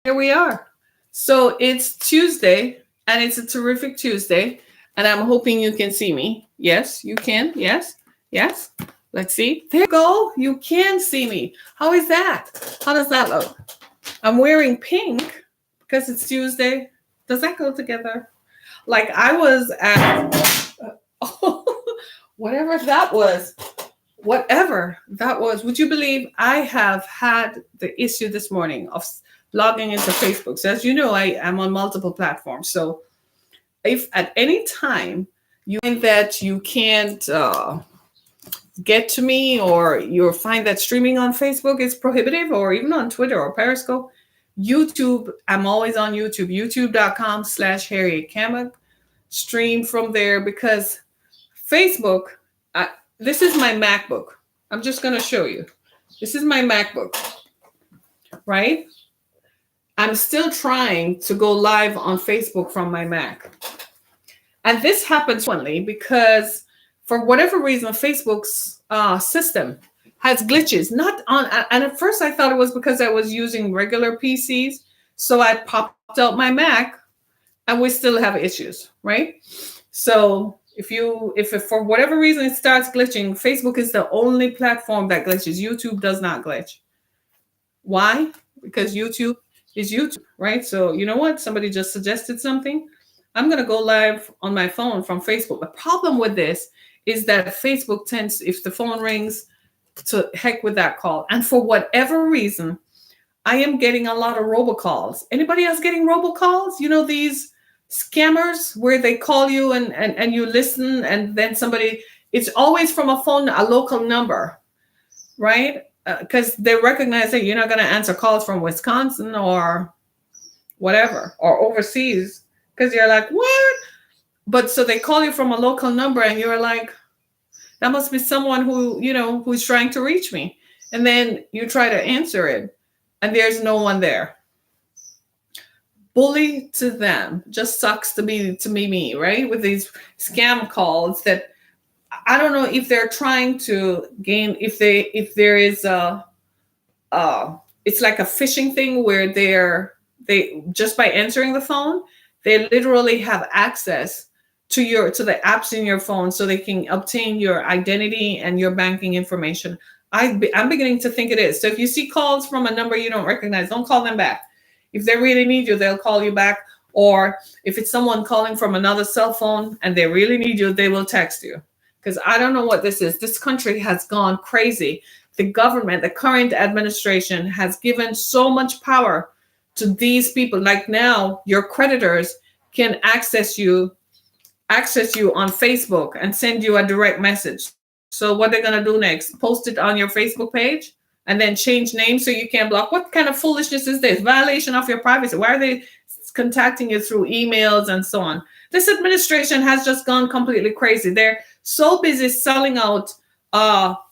Here we are. So it's Tuesday, and it's a terrific Tuesday, and I'm hoping you can see me. Yes, you can. Yes, yes. Let's see. There you go. You can see me. How is that? How does that look? I'm wearing pink because it's Tuesday. Does that go together? Like I was at whatever that was. Whatever that was, would you believe I have had the issue this morning of logging into Facebook? So, as you know, I am on multiple platforms. So, if at any time you find that you can't get to me, or you find that streaming on Facebook is prohibitive, or even on Twitter or Periscope, YouTube, I'm always on YouTube, youtube.com/Harriet Kamak. Stream from there because Facebook, I, this is my MacBook. I'm just going to show you. This is my MacBook, right? I'm still trying to go live on Facebook from my Mac. And this happens frequently because for whatever reason, Facebook's system has glitches. Not on, and at first I thought it was because I was using regular PCs. So I popped out my Mac and we still have issues, right? So if for whatever reason it starts glitching, Facebook is the only platform that glitches. YouTube does not glitch. Why? Because YouTube is YouTube, right? So you know what? Somebody just suggested something. I'm gonna go live on my phone from Facebook. The problem with this is that Facebook tends, if the phone rings, to heck with that call. And for whatever reason, I am getting a lot of robocalls. Anybody else getting robocalls? You know, these scammers where they call you and you listen, and then somebody, it's always from a phone, a local number, right? Because they recognize that you're not going to answer calls from Wisconsin or whatever, or overseas, because you're like, what? But so they call you from a local number and you're like, that must be someone who, who's trying to reach me. And then you try to answer it and there's no one there. Bully to them. Just sucks to be me, right? With these scam calls that I don't know if they're trying to gain, if there is it's like a phishing thing where they just by answering the phone, they literally have access to the apps in your phone so they can obtain your identity and your banking information. I'm beginning to think it is. So if you see calls from a number you don't recognize, don't call them back. If they really need you, they'll call you back. Or if it's someone calling from another cell phone and they really need you, they will text you. Because I don't know what this is. This country has gone crazy. The government, the current administration has given so much power to these people. Like now, your creditors can access you on Facebook and send you a direct message. So what they're going to do next? Post it on your Facebook page and then change names so you can't block. What kind of foolishness is this? Violation of your privacy. Why are they contacting you through emails and so on? This administration has just gone completely crazy. They're so busy selling out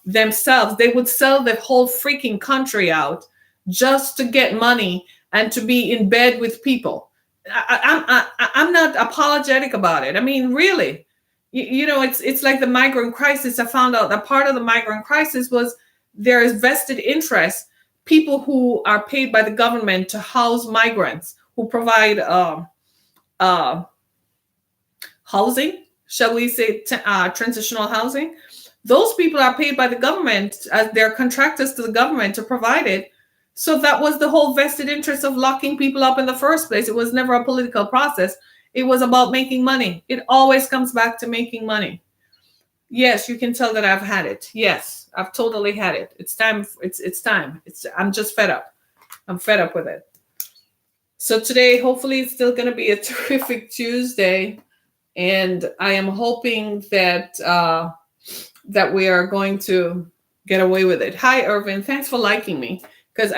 themselves. They would sell the whole freaking country out just to get money and to be in bed with people. I'm not apologetic about it. I mean, really, it's like the migrant crisis. I found out that part of the migrant crisis was there is vested interest, people who are paid by the government to house migrants, who provide housing, shall we say, transitional housing. Those people are paid by the government as they're contractors to the government to provide it. So that was the whole vested interest of locking people up in the first place. It was never a political process. It was about making money. It always comes back to making money. Yes, you can tell that I've had it. Yes, I've totally had it. It's time. It's time. I'm just fed up. I'm fed up with it. So today, hopefully, it's still going to be a terrific Tuesday. And I am hoping that that we are going to get away with it. Hi, Irvin. Thanks for liking me. Because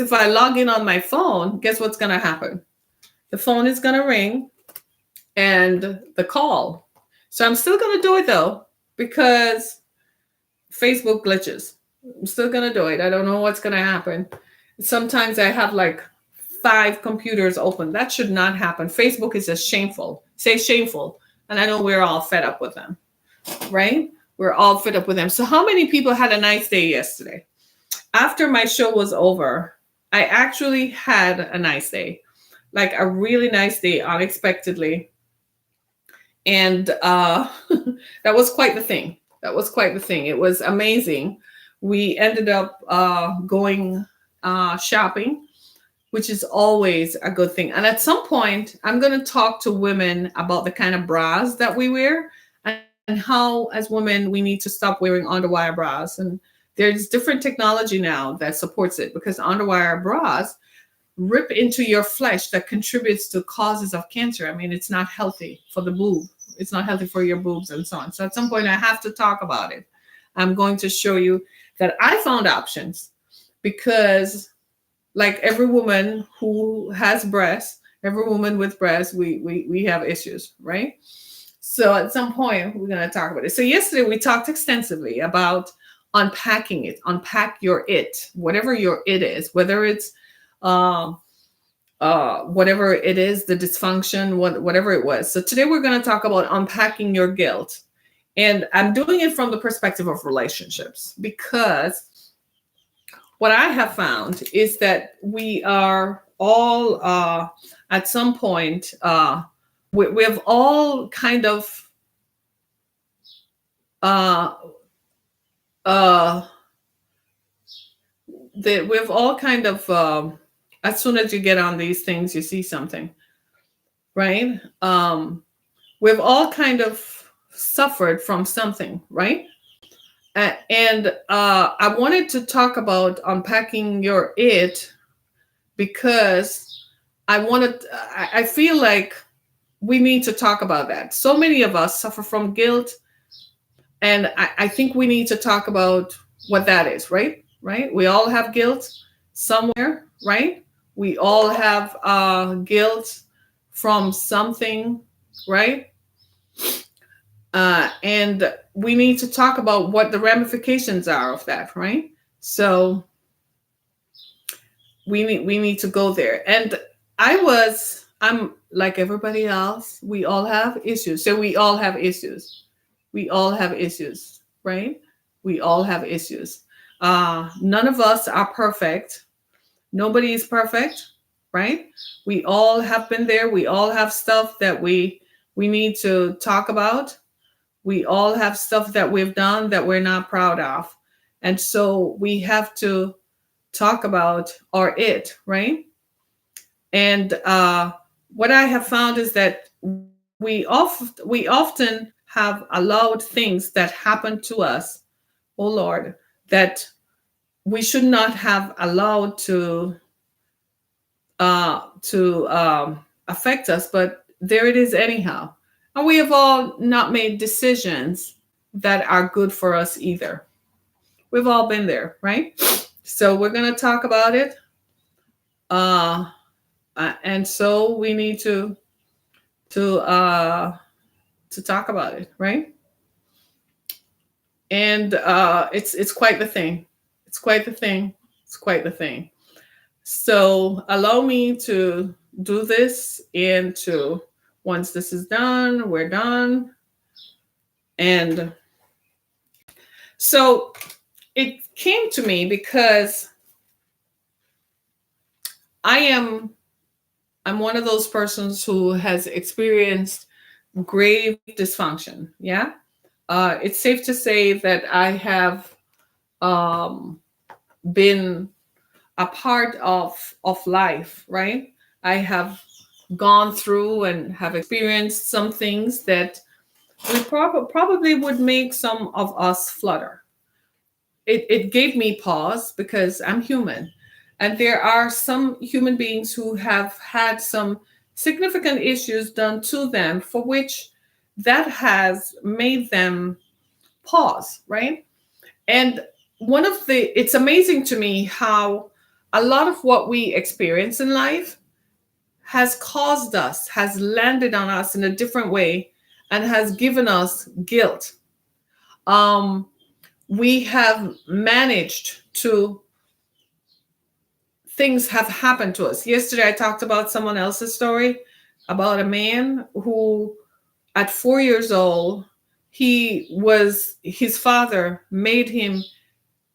if I log in on my phone, guess what's going to happen? The phone is going to ring and the call. So I'm still going to do it, though, because Facebook glitches. I'm still going to do it. I don't know what's going to happen. Sometimes I have like 5 computers open. That should not happen. Facebook is just shameful. Say shameful. And I know we're all fed up with them, right? We're all fed up with them. So how many people had a nice day yesterday? After my show was over, I actually had a nice day, like a really nice day, unexpectedly. And that was quite the thing. That was quite the thing. It was amazing. We ended up going shopping, which is always a good thing. And at some point, I'm going to talk to women about the kind of bras that we wear and how, as women, we need to stop wearing underwire bras. And there's different technology now that supports it, because underwire bras rip into your flesh that contributes to causes of cancer. I mean, it's not healthy for the boob. It's not healthy for your boobs and so on. So at some point, I have to talk about it. I'm going to show you that I found options, because like every woman who has breasts, every woman with breasts, we have issues, right? So at some point, we're going to talk about it. So yesterday we talked extensively about unpacking it, unpack your it, whatever your it is, whether it's um, whatever it is, the dysfunction, whatever it was. So today we're going to talk about unpacking your guilt. And I'm doing it from the perspective of relationships, because what I have found is that we are all, at some point, we have all kind of, uh, uh, we've all kind of, as soon as you get on these things, you see something, right? We've all kind of suffered from something, right? And I wanted to talk about unpacking your it, because I feel like we need to talk about that. So many of us suffer from guilt, and I think we need to talk about what that is, right? Right? We all have guilt somewhere, right? We all have guilt from something, right? And we need to talk about what the ramifications are of that, right? So we need to go there. And I'm like everybody else. We all have issues. So we all have issues. We all have issues, right? We all have issues. None of us are perfect. Nobody is perfect, right? We all have been there. We all have stuff that we need to talk about. We all have stuff that we've done that we're not proud of. And so we have to talk about our it, right? And what I have found is that we often have allowed things that happen to us, oh Lord, that we should not have allowed to affect us, but there it is anyhow. And we have all not made decisions that are good for us either. We've all been there, right? So we're going to talk about it. Uh, and so we need to uh, to talk about it, right? And it's quite the thing. It's quite the thing. It's quite the thing. So allow me to do this, and to once this is done, we're done. And so it came to me because I'm one of those persons who has experienced grave dysfunction. Yeah. It's safe to say that I have um, been a part of life, right? I have gone through and have experienced some things that we probably would make some of us flutter. It gave me pause, because I'm human. And there are some human beings who have had some significant issues done to them, for which that has made them pause, right? And it's amazing to me how a lot of what we experience in life has landed on us in a different way, and has given us guilt. Um, we have managed to, things have happened to us. Yesterday, I talked about someone else's story about a man who, at 4 years old, his father made him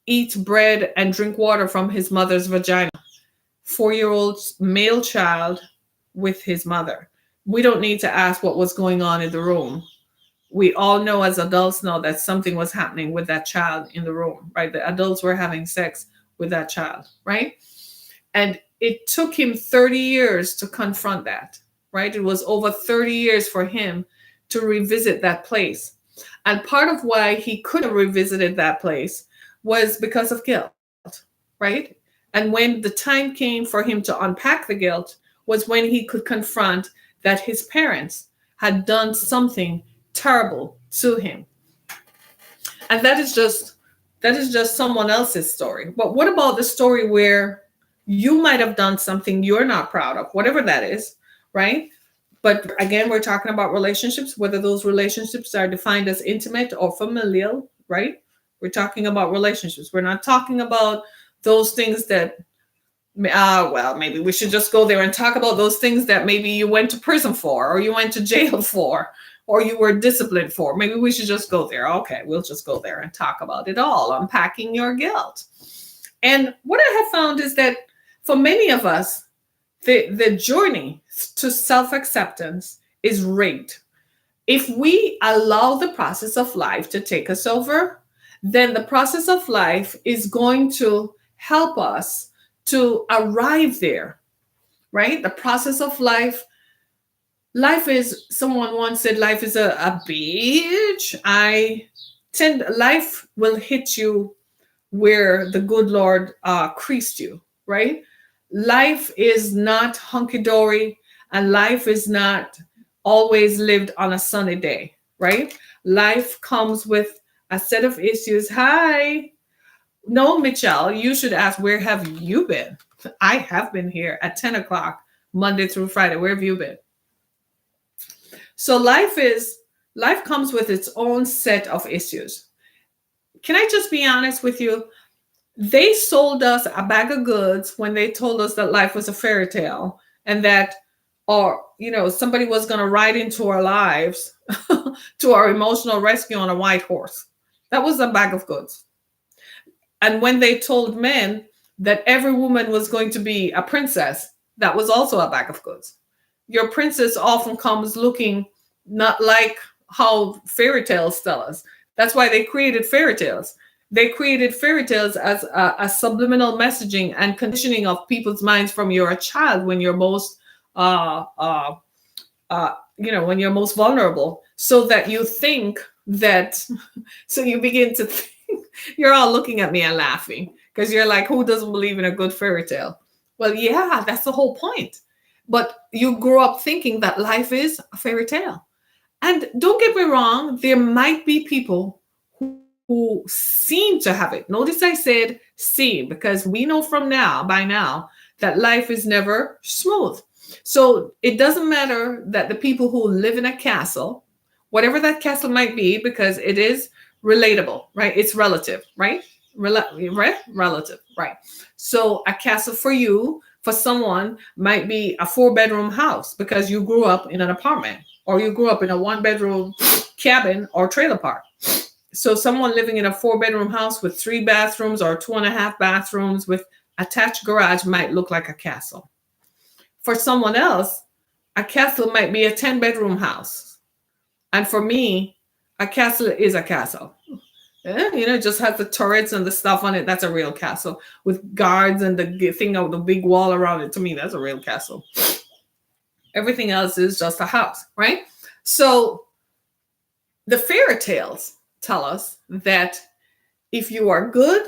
eat bread and drink water from his mother's vagina. 4-year-old male child with his mother. We don't need to ask what was going on in the room. We all know, as adults know, that something was happening with that child in the room, right? The adults were having sex with that child, right? And it took him 30 years to confront that, right? It was over 30 years for him to revisit that place. And part of why he could have revisited that place was because of guilt, right? And when the time came for him to unpack the guilt was when he could confront that his parents had done something terrible to him. And that is just someone else's story. But what about the story where you might have done something you're not proud of, whatever that is, right? But again, we're talking about relationships, whether those relationships are defined as intimate or familial, right? We're talking about relationships. We're not talking about those things that, well, maybe we should just go there and talk about those things that maybe you went to prison for, or you went to jail for, or you were disciplined for. Maybe we should just go there. Okay, we'll just go there and talk about it all, unpacking your guilt. And what I have found is that for many of us, the journey to self-acceptance is rigged. If we allow the process of life to take us over, then the process of life is going to help us to arrive there, right? The process of life is, someone once said, life is a beach. Life will hit you where the good Lord creased you, right? Life is not hunky-dory, and life is not always lived on a sunny day, right? Life comes with a set of issues. Hi. No, Michelle, you should ask, where have you been? I have been here at 10 o'clock, Monday through Friday. Where have you been? So life comes with its own set of issues. Can I just be honest with you? They sold us a bag of goods when they told us that life was a fairy tale, and that, or somebody was going to ride into our lives to our emotional rescue on a white horse. That was a bag of goods. And when they told men that every woman was going to be a princess, that was also a bag of goods. Your princess often comes looking not like how fairy tales tell us. That's why they created fairy tales. They created fairy tales as a subliminal messaging and conditioning of people's minds from you're a child, when you're most, when you're most vulnerable, so that you think that, so you begin to think, you're all looking at me and laughing because you're like, who doesn't believe in a good fairy tale? Well, yeah, that's the whole point. But you grow up thinking that life is a fairy tale. And don't get me wrong, there might be people who seem to have it. Notice I said seem, because we know by now, that life is never smooth. So it doesn't matter that the people who live in a castle, whatever that castle might be, because it is relatable, right? It's relative, right? Relative, right? So a castle for you, for someone, might be a 4-bedroom house because you grew up in an apartment, or you grew up in a 1-bedroom cabin or trailer park. So someone living in a 4-bedroom house with 3 bathrooms or 2.5 bathrooms with attached garage might look like a castle. For someone else, a castle might be a 10-bedroom house. And for me, a castle is a castle. It just has the turrets and the stuff on it. That's a real castle with guards and the thing of the big wall around it. To me, that's a real castle. Everything else is just a house, right? So the fairy tales tell us that if you are good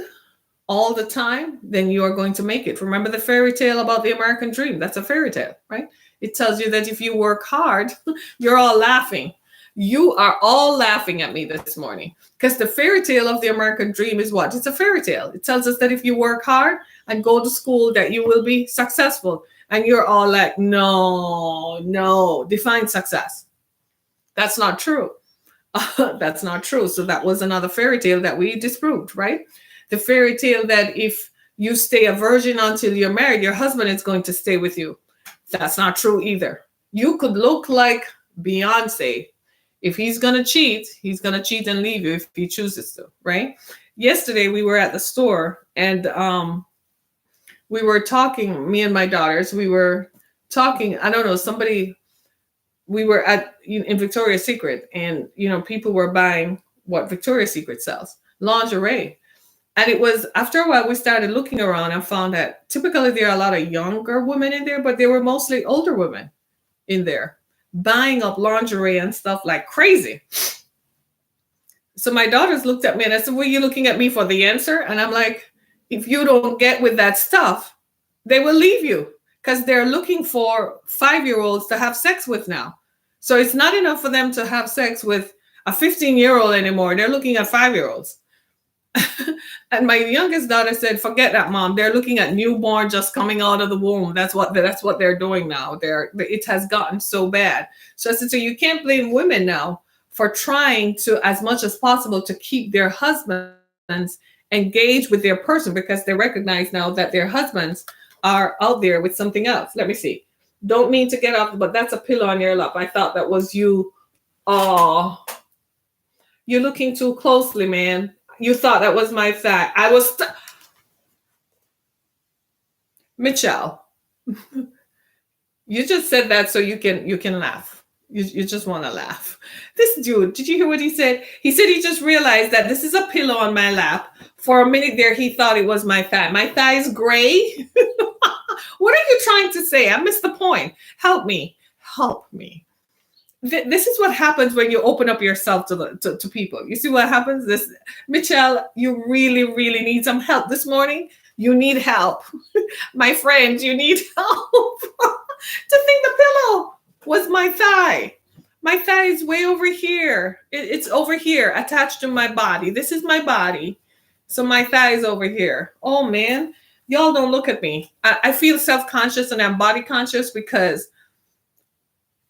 all the time, then you are going to make it. Remember the fairy tale about the American dream? That's a fairy tale, right? It tells you that if you work hard, you're all laughing. You are all laughing at me this morning because the fairy tale of the American dream is what? It's a fairy tale. It tells us that if you work hard and go to school, that you will be successful. And you're all like, no, define success. That's not true. That's not true. So that was another fairy tale that we disproved, right? The fairy tale that if you stay a virgin until you're married, your husband is going to stay with you. That's not true either. You could look like Beyonce. If he's going to cheat and leave you if he chooses to, right? Yesterday we were at the store and we were talking, me and my daughters, we were talking, I don't know, somebody, we were in Victoria's Secret, and people were buying what Victoria's Secret sells, lingerie. And it was after a while we started looking around and found that typically there are a lot of younger women in there, but there were mostly older women in there buying up lingerie and stuff like crazy. So my daughters looked at me and I said, "Were you looking at me for the answer?" And I'm like, if you don't get with that stuff, they will leave you, because they're looking for 5-year-olds to have sex with now. So it's not enough for them to have sex with a 15-year-old anymore. They're looking at 5-year-olds. And my youngest daughter said, "Forget that, Mom. They're looking at newborn just coming out of the womb. That's what they're doing now. It has gotten so bad." So I said, "So you can't blame women now for trying to, as much as possible, to keep their husbands engaged with their person, because they recognize now that their husbands are out there with something else." Let me see. Don't mean to get off, but that's a pillow on your lap. I thought that was you. Oh, you're looking too closely, man. You thought that was my thigh. I was Michelle. You just said that so you can laugh. You just want to laugh. This dude, did you hear what he said? He said he just realized that this is a pillow on my lap. For a minute there, he thought it was my thigh. My thigh is gray. What are you trying to say? I missed the point. Help me. Help me. This is what happens when you open up yourself to people. You see what happens? This, Michelle, you really, really need some help this morning. You need help. My friend, you need help. To think the pillow was my thigh. My thigh is way over here. It's over here, attached to my body. This is my body. So my thigh is over here. Oh, man. Y'all don't look at me. I feel self-conscious and I'm body conscious because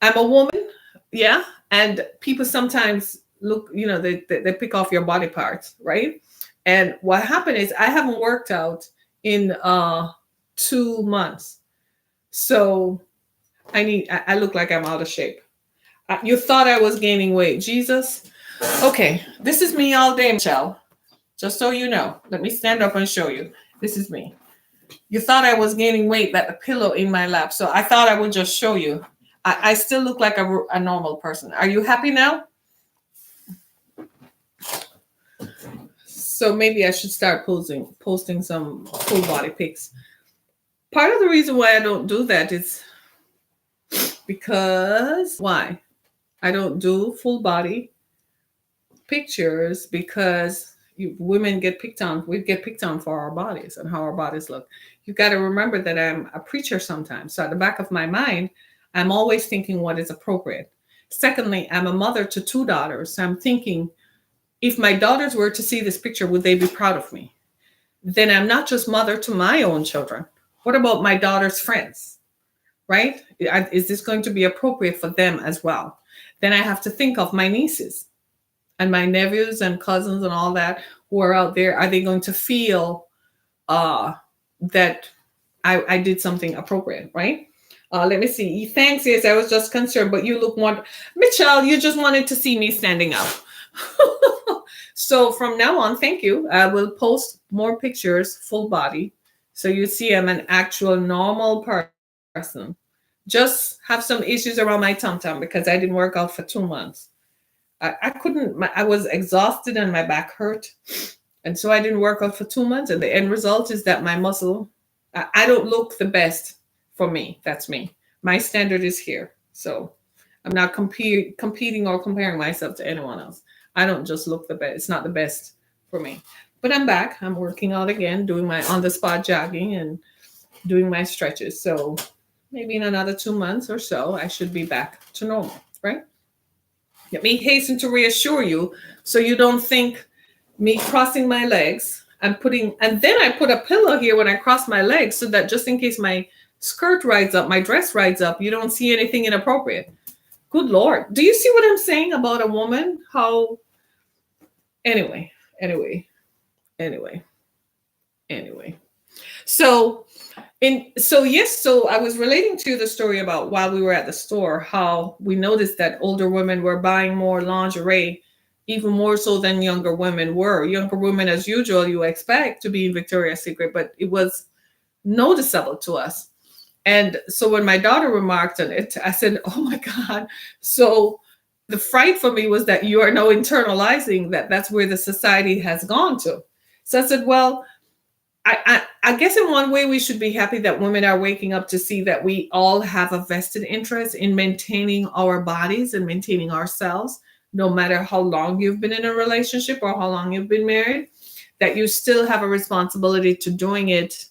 I'm a woman. Yeah. And people sometimes look, they pick off your body parts, right? And what happened is I haven't worked out in 2 months. So I look like I'm out of shape. You thought I was gaining weight. Jesus. Okay. This is me all day, Michelle. Just so you know. Let me stand up and show you. This is me. You thought I was gaining weight, that the pillow in my lap. So I thought I would just show you. I still look like a normal person. Are you happy now? So maybe I should start posting some full body pics. Part of the reason why I don't do that is because why? I don't do full body pictures because women get picked on. We get picked on for our bodies and how our bodies look. You got to remember that I'm a preacher sometimes. So at the back of my mind, I'm always thinking what is appropriate. Secondly, I'm a mother to 2 daughters. So I'm thinking, if my daughters were to see this picture, would they be proud of me? Then I'm not just mother to my own children. What about my daughter's friends? Right? Is this going to be appropriate for them as well? Then I have to think of my nieces and my nephews and cousins and all that who are out there. Are they going to feel that I did something appropriate, right? Let me see. Thanks. Yes, I was just concerned, but you look wonderful. Michelle, you just wanted to see me standing up. So from now on, thank you. I will post more pictures, full body. So you see I'm an actual normal person. Just have some issues around my tum-tum because I didn't work out for 2 months. I couldn't, I was exhausted and my back hurt. And so I didn't work out for 2 months. And the end result is that my muscle, I don't look the best for me. That's me. My standard is here. So I'm not competing or comparing myself to anyone else. I don't just look the best. It's not the best for me. But I'm back. I'm working out again, doing my on-the-spot jogging and doing my stretches. So maybe in another 2 months or so, I should be back to normal, right? Let me hasten to reassure you so you don't think me crossing my legs and then I put a pillow here when I cross my legs so that just in case my skirt rides up, my dress rides up, you don't see anything inappropriate. Good Lord. Do you see what I'm saying about a woman? How, anyway. So I was relating to the story about while we were at the store, how we noticed that older women were buying more lingerie, even more so than younger women were. Younger women, as usual, you expect to be in Victoria's Secret, but it was noticeable to us. And so when my daughter remarked on it, I said, "Oh my God." So the fright for me was that you are now internalizing that that's where the society has gone to. So I said, well, I guess in one way we should be happy that women are waking up to see that we all have a vested interest in maintaining our bodies and maintaining ourselves, no matter how long you've been in a relationship or how long you've been married, that you still have a responsibility to doing it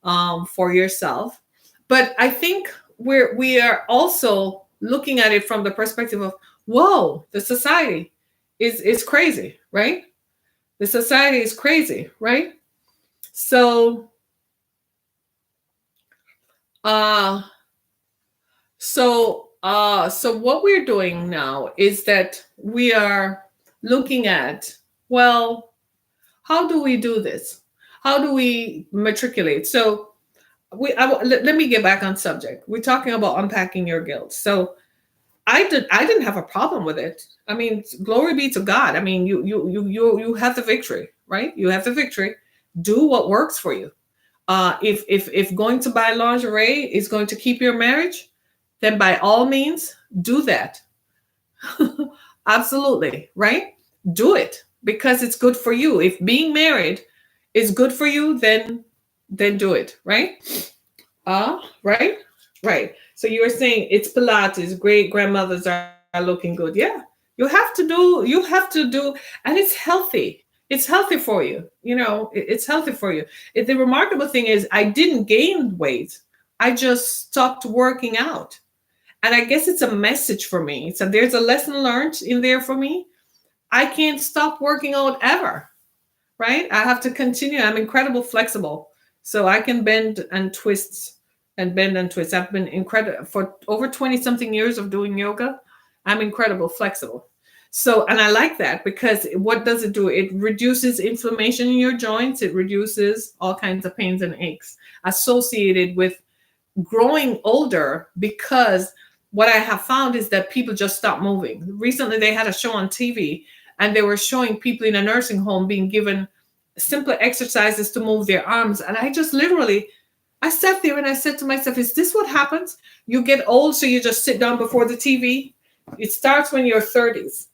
for yourself. But I think we are also looking at it from the perspective of, whoa, the society is crazy, right? The society is crazy, right? So, uh, so what we're doing now is that we are looking at, well, how do we do this? How do we matriculate? So, let me get back on subject. We're talking about unpacking your guilt. So, I didn't have a problem with it. I mean, glory be to God. I mean, you have the victory, right? You have the victory. Do what works for you. If going to buy lingerie is going to keep your marriage, then by all means do that. Absolutely, right? Do it because it's good for you. If being married is good for you, then do it, right? Right? Right. So you were saying it's Pilates, great grandmothers are looking good. Yeah. You have to do, and it's healthy. It's healthy for you. It's healthy for you. The remarkable thing is I didn't gain weight. I just stopped working out. And I guess it's a message for me. So there's a lesson learned in there for me. I can't stop working out ever, right? I have to continue. I'm incredibly flexible. So I can bend and twist and bend and twist. I've been incredible for over 20 something years of doing yoga. I'm incredible flexible. So, and I like that because what does it do? It reduces inflammation in your joints. It reduces all kinds of pains and aches associated with growing older, because what I have found is that people just stop moving. Recently, they had a show on TV and they were showing people in a nursing home being given simple exercises to move their arms. And I just literally, I sat there and I said to myself, is this what happens? You get old, so you just sit down before the TV. It starts when you're 30s.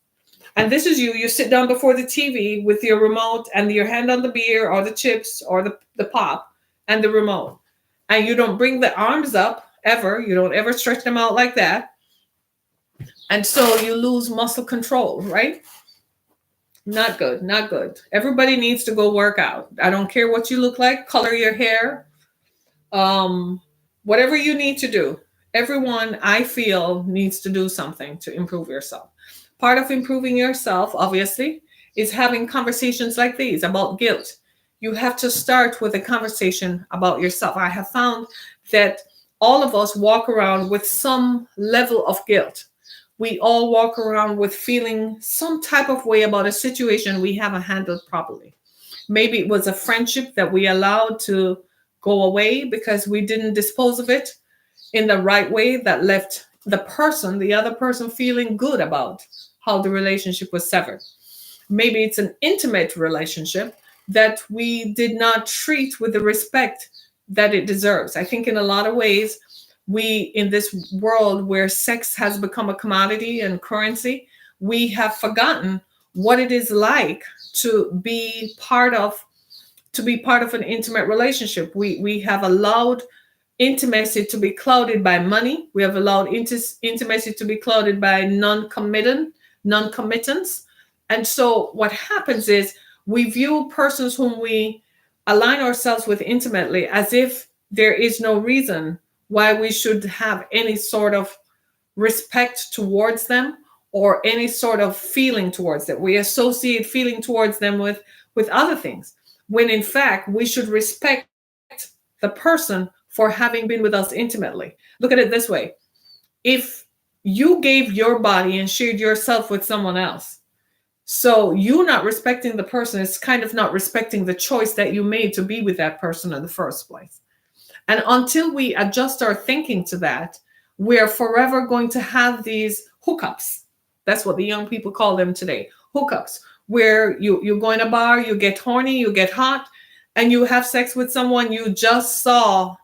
And this is you sit down before the TV with your remote and your hand on the beer or the chips or the pop and the remote. And you don't bring the arms up ever. You don't ever stretch them out like that. And so you lose muscle control, right? Not good, not good. Everybody needs to go work out. I don't care what you look like, color your hair, whatever you need to do. Everyone, I feel, needs to do something to improve yourself. Part of improving yourself, obviously, is having conversations like these about guilt. You have to start with a conversation about yourself. I have found that all of us walk around with some level of guilt. We all walk around with feeling some type of way about a situation we haven't handled properly. Maybe it was a friendship that we allowed to go away because we didn't dispose of it in the right way, that left the other person feeling good about how the relationship was severed. Maybe it's an intimate relationship that we did not treat with the respect that it deserves. I think in a lot of ways, we, in this world where sex has become a commodity and currency, we have forgotten what it is like to be part of an intimate relationship. We have allowed intimacy to be clouded by money. We have allowed intimacy to be clouded by non-committance. And so what happens is we view persons whom we align ourselves with intimately as if there is no reason why we should have any sort of respect towards them or any sort of feeling towards them. We associate feeling towards them with other things, when in fact we should respect the person for having been with us intimately. Look at it this way. If you gave your body and shared yourself with someone else, so you not respecting the person is kind of not respecting the choice that you made to be with that person in the first place. And until we adjust our thinking to that, we're forever going to have these hookups. That's what the young people call them today, hookups, where you go in a bar, you get horny, you get hot, and you have sex with someone you just saw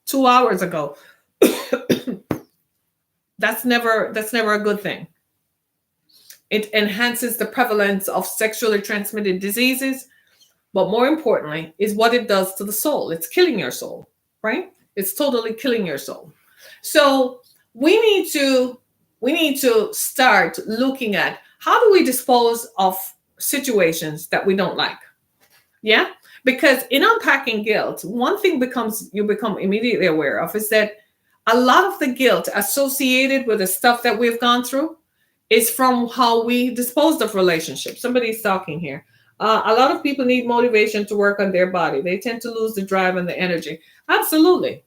2 hours ago. That's never a good thing. It enhances the prevalence of sexually transmitted diseases, but more importantly, is what it does to the soul. It's killing your soul, right? It's totally killing your soul. So we need to start looking at how do we dispose of situations that we don't like. Yeah? Because in unpacking guilt, one thing you become immediately aware of is that a lot of the guilt associated with the stuff that we've gone through is from how we disposed of relationships. Somebody's talking here. A lot of people need motivation to work on their body. They tend to lose the drive and the energy. Absolutely.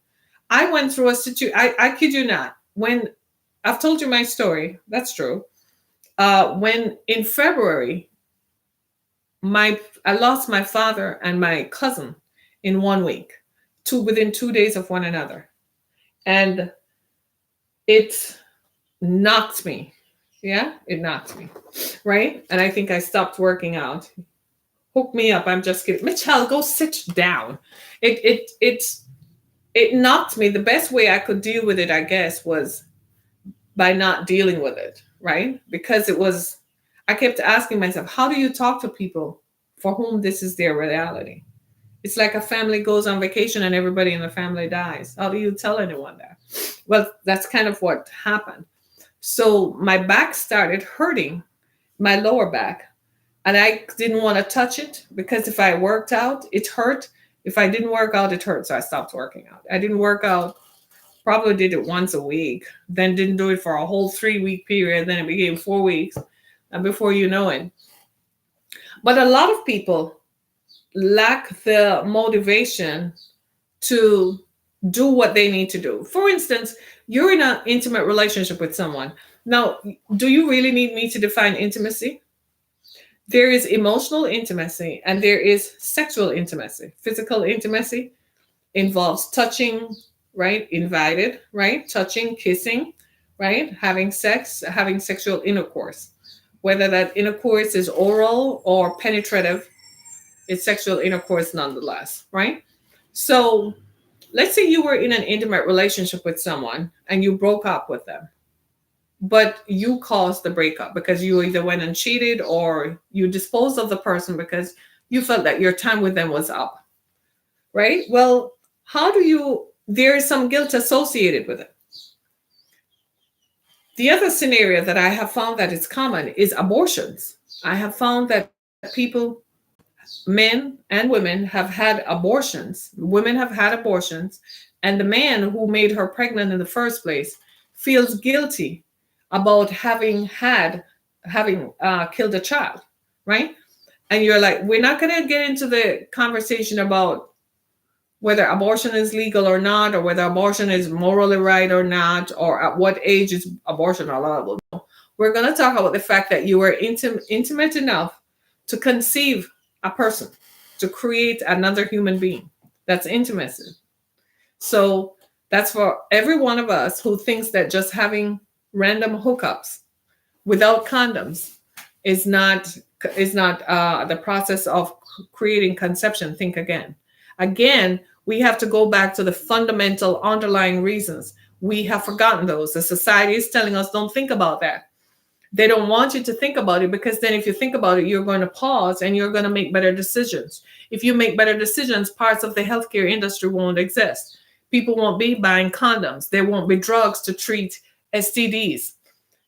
I went through a situation, I kid you not, when I've told you my story, that's true. When in February, I lost my father and my cousin in 1 week, within 2 days of one another. And it knocked me. Yeah, it knocked me. Right? And I think I stopped working out. Hook me up. I'm just kidding. Michelle, go sit down. It knocked me. The best way I could deal with it, I guess, was by not dealing with it, right? Because I kept asking myself, how do you talk to people for whom this is their reality? It's like a family goes on vacation and everybody in the family dies. How do you tell anyone that? Well, that's kind of what happened. So my back started hurting, my lower back, and I didn't want to touch it because if I worked out, it hurt. If I didn't work out, it hurt. So I stopped working out. I didn't work out, probably did it once a week, then didn't do it for a whole 3-week period. Then it became 4 weeks. And before you know it. But a lot of people lack the motivation to do what they need to do. For instance, you're in an intimate relationship with someone. Now, do you really need me to define intimacy? There is emotional intimacy and there is sexual intimacy. Physical intimacy involves touching, right? Invited, right? Touching, kissing, right? Having sex, having sexual intercourse. Whether that intercourse is oral or penetrative, it's sexual intercourse nonetheless, right? So let's say you were in an intimate relationship with someone and you broke up with them, but you caused the breakup because you either went and cheated or you disposed of the person because you felt that your time with them was up, right? Well, there is some guilt associated with it. The other scenario that I have found that is common is abortions. I have found that people, men and women, have had abortions. Women have had abortions, and the man who made her pregnant in the first place feels guilty about having killed a child, right? And you're like, we're not going to get into the conversation about whether abortion is legal or not, or whether abortion is morally right or not, or at what age is abortion allowable. No. We're going to talk about the fact that you were intimate enough to conceive a person, to create another human being. That's intimacy. So that's for every one of us who thinks that just having random hookups without condoms is not the process of creating conception. Think again. Again, we have to go back to the fundamental underlying reasons. We have forgotten those. The society is telling us don't think about that. They don't want you to think about it because then if you think about it, you're going to pause and you're going to make better decisions. If you make better decisions, parts of the healthcare industry won't exist. People won't be buying condoms. There won't be drugs to treat STDs.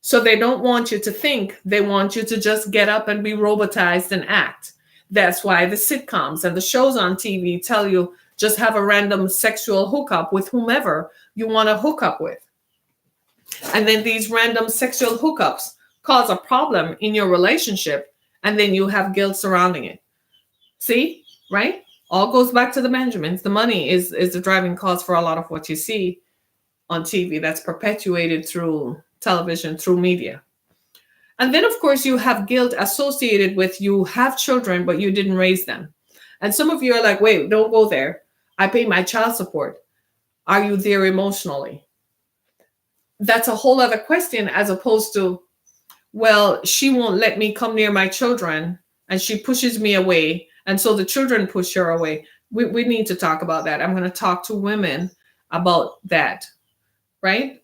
So they don't want you to think. They want you to just get up and be robotized and act. That's why the sitcoms and the shows on TV tell you just have a random sexual hookup with whomever you want to hook up with. And then these random sexual hookups cause a problem in your relationship, and then you have guilt surrounding it. See, right? All goes back to the Benjamins. The money is the driving cause for a lot of what you see on TV that's perpetuated through television, through media. And then, of course, you have guilt associated with you have children, but you didn't raise them. And some of you are like, wait, don't go there. I pay my child support. Are you there emotionally? That's a whole other question as opposed to, well, she won't let me come near my children and she pushes me away. And so the children push her away. We need to talk about that. I'm going to talk to women about that, right?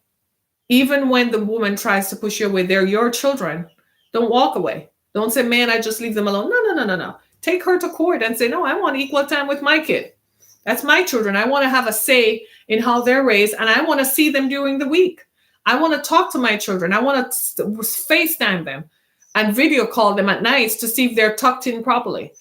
Even when the woman tries to push you away, they're your children. Don't walk away. Don't say, man, I just leave them alone. No, no, no, no, no. Take her to court and say, no, I want equal time with my kid. That's my children. I want to have a say in how they're raised, and I want to see them during the week. I want to talk to my children. I want to FaceTime them and video call them at nights to see if they're tucked in properly.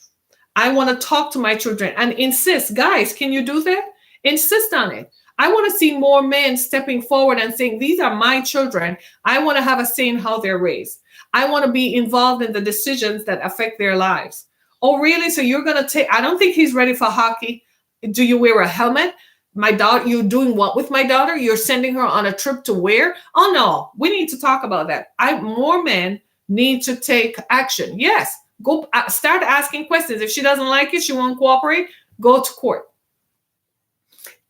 I want to talk to my children and insist, guys, can you do that? Insist on it. I want to see more men stepping forward and saying, these are my children. I want to have a say in how they're raised. I want to be involved in the decisions that affect their lives. Oh, really? So you're going to take, I don't think he's ready for hockey. Do you wear a helmet? My daughter, you're doing what with my daughter? You're sending her on a trip to where? Oh, no, we need to talk about that. More men need to take action. Yes, go start asking questions. If she doesn't like it, she won't cooperate, go to court.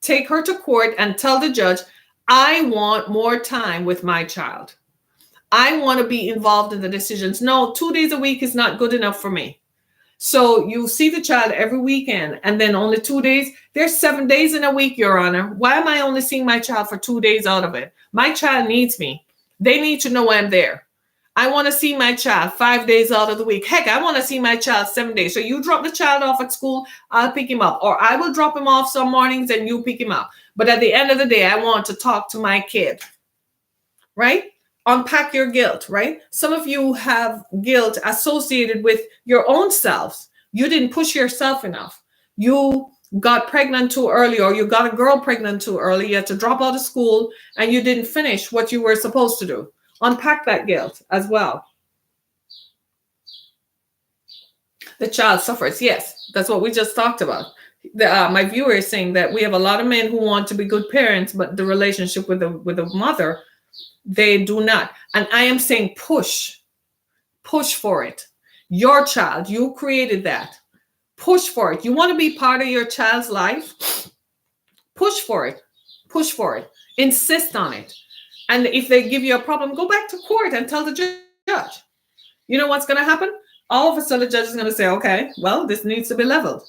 Take her to court and tell the judge, I want more time with my child. I want to be involved in the decisions. No, 2 days a week is not good enough for me. So you see the child every weekend and then only 2 days. There's 7 days in a week, Your Honor. Why am I only seeing my child for 2 days out of it? My child needs me. They need to know I'm there. I want to see my child 5 days out of the week. Heck, I want to see my child 7 days. So you drop the child off at school, I'll pick him up. Or I will drop him off some mornings and you pick him up. But at the end of the day, I want to talk to my kid. Right? Unpack your guilt, right? Some of you have guilt associated with your own selves. You didn't push yourself enough. You got pregnant too early, or you got a girl pregnant too early. You had to drop out of school and you didn't finish what you were supposed to do. Unpack that guilt as well. The child suffers. Yes, that's what we just talked about. My viewer is saying that we have a lot of men who want to be good parents, but the relationship with the mother, they do not. And I am saying push for it. Your child, you created that. Push for it. You want to be part of your child's life? Push for it. Push for it. Insist on it. And if they give you a problem, go back to court and tell the judge. You know what's going to happen? All of a sudden, the judge is going to say, okay, well, this needs to be leveled.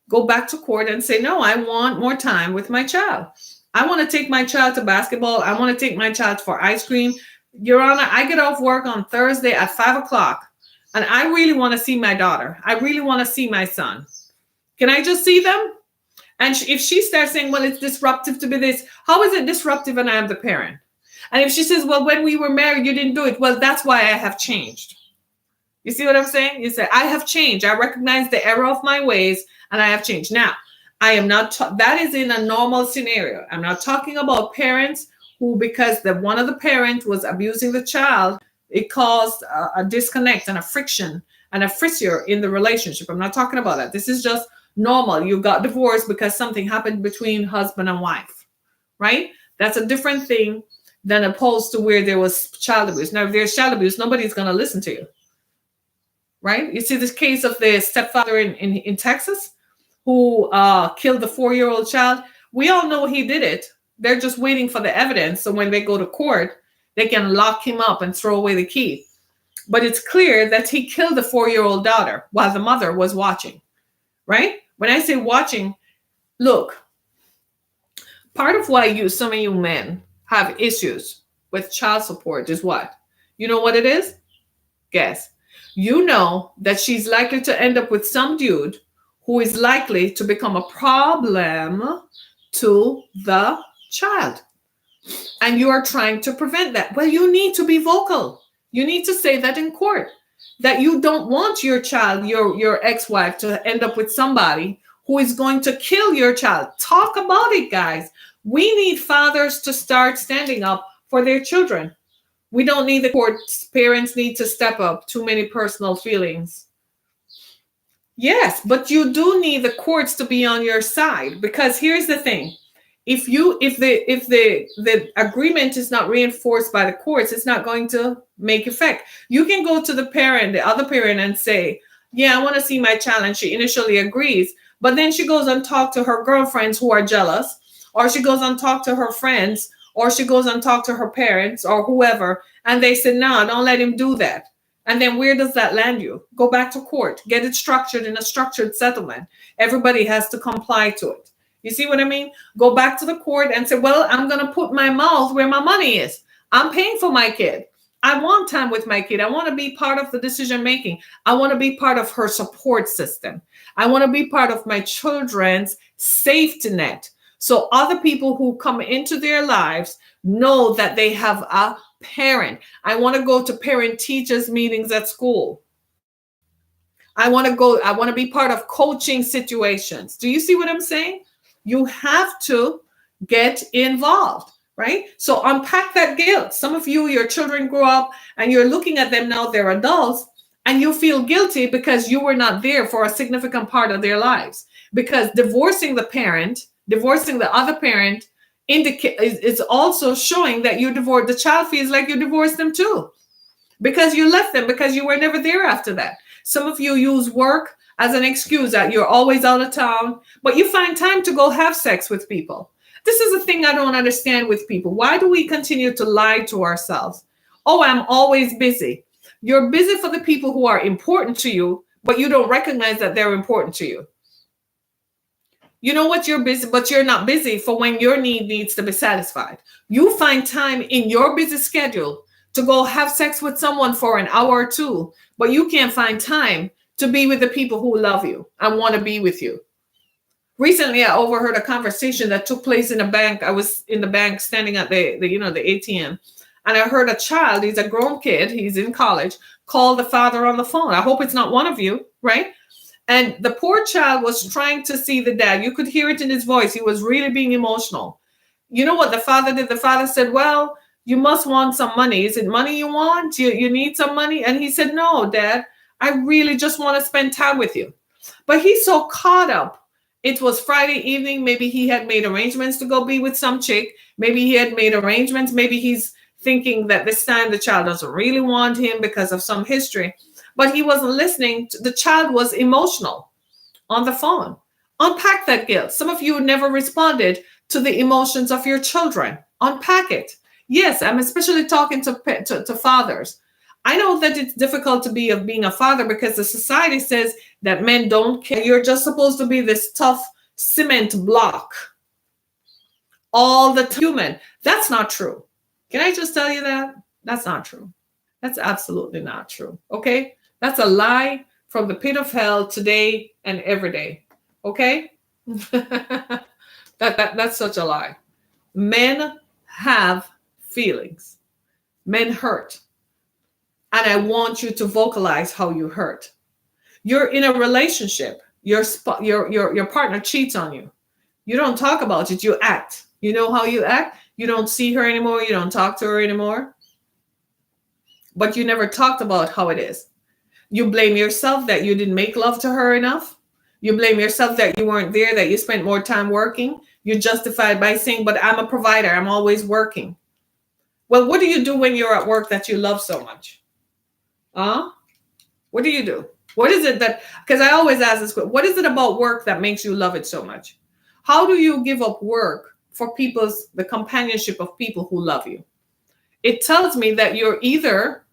Go back to court and say, no, I want more time with my child. I want to take my child to basketball. I want to take my child for ice cream. Your Honor, I get off work on Thursday at 5 o'clock, and I really want to see my daughter. I really want to see my son. Can I just see them? And if she starts saying, well, it's disruptive to be this, how is it disruptive and I am the parent? And if she says, well, when we were married, you didn't do it. Well, that's why I have changed. You see what I'm saying? You say, I have changed. I recognize the error of my ways and I have changed. Now, I am not, that is in a normal scenario. I'm not talking about parents who, because one of the parents was abusing the child, it caused a disconnect and a friction and a fissure in the relationship. I'm not talking about that. This is just normal. You got divorced because something happened between husband and wife, right? That's a different thing than opposed to where there was child abuse. Now, if there's child abuse, nobody's going to listen to you, right? You see this case of the stepfather in Texas who killed the 4-year-old child. We all know he did it. They're just waiting for the evidence. So when they go to court, they can lock him up and throw away the key. But it's clear that he killed the 4-year-old daughter while the mother was watching, right? When I say watching, look, part of why some of you men have issues with child support is what? You know what it is? Guess. You know that she's likely to end up with some dude who is likely to become a problem to the child. And you are trying to prevent that. Well, you need to be vocal. You need to say that in court, that you don't want your child, your ex-wife, to end up with somebody who is going to kill your child. Talk about it, guys. We need fathers to start standing up for their children. We don't need the courts. Parents need to step up. Too many personal feelings. Yes, but you do need the courts to be on your side, because here's the thing. If the agreement is not reinforced by the courts, it's not going to make effect. You can go to the other parent and say, yeah, I want to see my child. And she initially agrees, but then she goes and talk to her girlfriends who are jealous, or she goes and talk to her friends, or she goes and talk to her parents or whoever. And they say, no, don't let him do that. And then where does that land you? Go back to court, get it structured in a structured settlement. Everybody has to comply to it. You see what I mean? Go back to the court and say, well, I'm going to put my mouth where my money is. I'm paying for my kid. I want time with my kid. I want to be part of the decision making. I want to be part of her support system. I want to be part of my children's safety net. So other people who come into their lives know that they have a parent. I want to go to parent teachers meetings at school. I want to be part of coaching situations. Do you see what I'm saying? You have to get involved, right? So unpack that guilt. Some of you, your children grew up and you're looking at them now, they're adults, and you feel guilty because you were not there for a significant part of their lives. Because divorcing the other parent is also showing that you divorced. The child feels like you divorced them too, because you left them, because you were never there after that. Some of you use work as an excuse that you're always out of town, but you find time to go have sex with people. This is a thing I don't understand with people. Why do we continue to lie to ourselves? Oh, I'm always busy. You're busy for the people who are important to you, but you don't recognize that they're important to you. You know what? You're busy, but you're not busy for when your need needs to be satisfied. You find time in your busy schedule to go have sex with someone for an hour or two, but you can't find time to be with the people who love you and want to be with you. Recently, I overheard a conversation that took place in a bank. I was in the bank standing at the ATM, and I heard a child, he's a grown kid, he's in college, call the father on the phone. I hope it's not one of you, right? And the poor child was trying to see the dad. You could hear it in his voice. He was really being emotional. You know what the father did? The father said, well, you must want some money. Is it money you want? You need some money? And he said, no, Dad, I really just want to spend time with you. But he's so caught up. It was Friday evening. Maybe he had made arrangements to go be with some chick. Maybe he had made arrangements. Maybe he's thinking that this time the child doesn't really want him because of some history. But he wasn't listening. The child was emotional on the phone. Unpack that guilt. Some of you never responded to the emotions of your children. Unpack it. Yes, I'm especially talking to fathers. I know that it's difficult to being a father because the society says that men don't care. You're just supposed to be this tough cement block all the time. Human. That's not true. Can I just tell you that? That's not true. That's absolutely not true. Okay? That's a lie from the pit of hell today and every day. Okay? That's such a lie. Men have feelings. Men hurt. And I want you to vocalize how you hurt. You're in a relationship. Your partner cheats on you. You don't talk about it. You act. You know how you act? You don't see her anymore. You don't talk to her anymore. But you never talked about how it is. You blame yourself that you didn't make love to her enough. You blame yourself that you weren't there, that you spent more time working. You justify it by saying, but I'm a provider. I'm always working. Well, what do you do when you're at work that you love so much? What do you do? What is it that, because I always ask this question, what is it about work that makes you love it so much? How do you give up work for the companionship of people who love you? It tells me that you're either,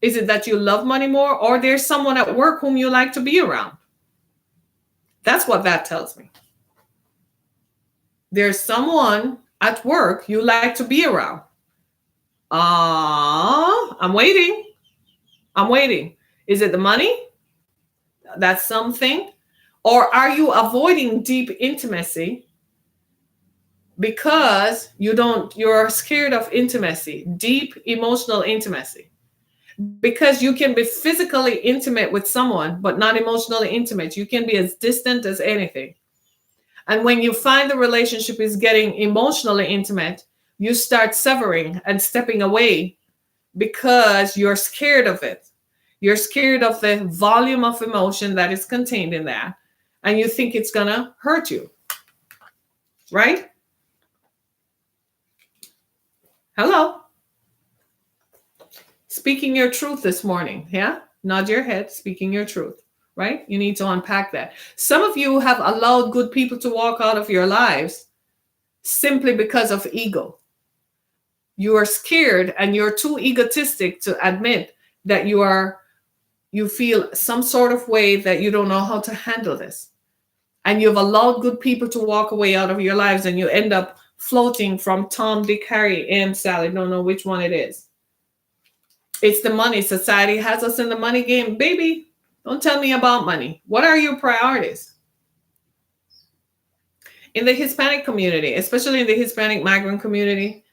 is it that you love money more, or there's someone at work whom you like to be around? That's what that tells me. There's someone at work you like to be around. I'm waiting. Is it the money? That's something. Or are you avoiding deep intimacy because you're scared of intimacy, deep emotional intimacy? Because you can be physically intimate with someone, but not emotionally intimate. You can be as distant as anything. And when you find the relationship is getting emotionally intimate, you start severing and stepping away because you're scared of it. You're scared of the volume of emotion that is contained in that. And you think it's going to hurt you. Right? Hello. Speaking your truth this morning. Yeah? Nod your head, speaking your truth. Right? You need to unpack that. Some of you have allowed good people to walk out of your lives simply because of ego. You are scared and you're too egotistic to admit that you are You feel some sort of way that you don't know how to handle this. And you've allowed good people to walk away out of your lives, and you end up floating from Tom, Dick, Harry, and Sally. Don't know which one it is. It's the money. Society has us in the money game. Baby, don't tell me about money. What are your priorities? In the Hispanic community, especially in the Hispanic migrant community,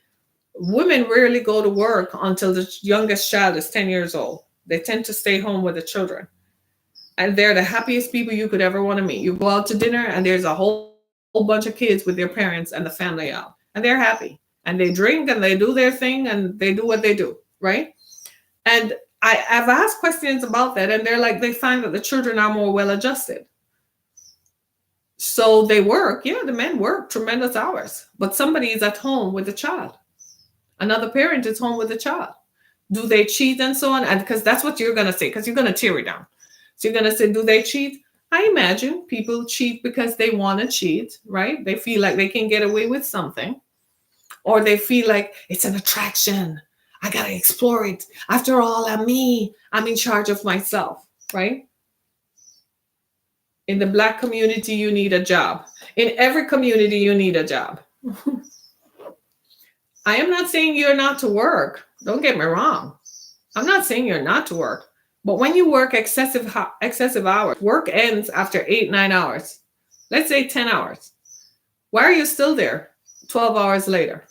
women rarely go to work until the youngest child is 10 years old. They tend to stay home with the children. And they're the happiest people you could ever want to meet. You go out to dinner and there's a whole bunch of kids with their parents and the family out. And they're happy. And they drink and they do their thing and they do what they do, right? And I've asked questions about that, and they're like, they find that the children are more well adjusted. So they work. Yeah, the men work tremendous hours. But somebody is at home with the child. Another parent is home with the child. Do they cheat and so on? And because that's what you're going to say, because you're going to tear it down. So you're going to say, do they cheat? I imagine people cheat because they want to cheat, right? They feel like they can get away with something. Or they feel like it's an attraction. I got to explore it. After all, I'm me. I'm in charge of myself, right? In the Black community, you need a job. In every community, you need a job. I am not saying you're not to work. Don't get me wrong. I'm not saying you're not to work. But when you work excessive hours, work ends after 8-9 hours. Let's say 10 hours. Why are you still there 12 hours later?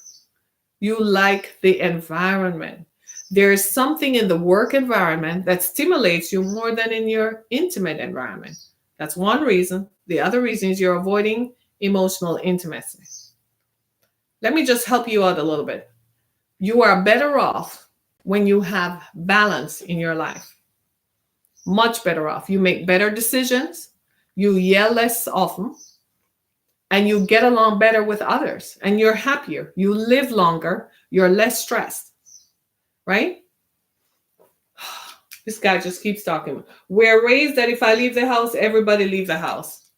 You like the environment. There is something in the work environment that stimulates you more than in your intimate environment. That's one reason. The other reason is you're avoiding emotional intimacy. Let me just help you out a little bit. You are better off when you have balance in your life. Much better off. You make better decisions. You yell less often. And you get along better with others. And you're happier. You live longer. You're less stressed. Right? This guy just keeps talking. We're raised that if I leave the house, everybody leave the house.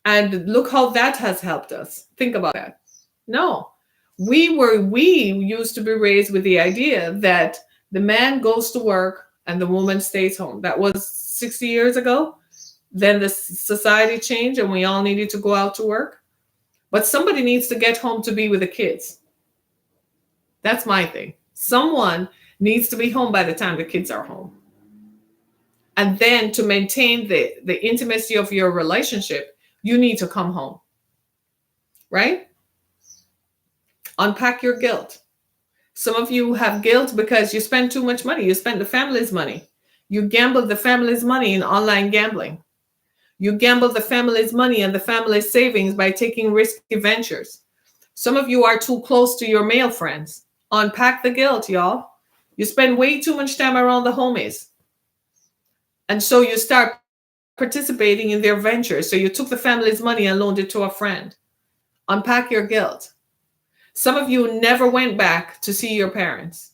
And look how that has helped us. Think about that. No. We used to be raised with the idea that the man goes to work and the woman stays home. That was 60 years ago. Then the society changed and we all needed to go out to work. But somebody needs to get home to be with the kids. That's my thing. Someone needs to be home by the time the kids are home. And then to maintain the intimacy of your relationship, you need to come home. Right? Unpack your guilt. Some of you have guilt because you spend too much money. You spend the family's money. You gamble the family's money in online gambling. You gamble the family's money and the family's savings by taking risky ventures. Some of you are too close to your male friends. Unpack the guilt, y'all. You spend way too much time around the homies. And so you start participating in their ventures. So you took the family's money and loaned it to a friend. Unpack your guilt. Some of you never went back to see your parents.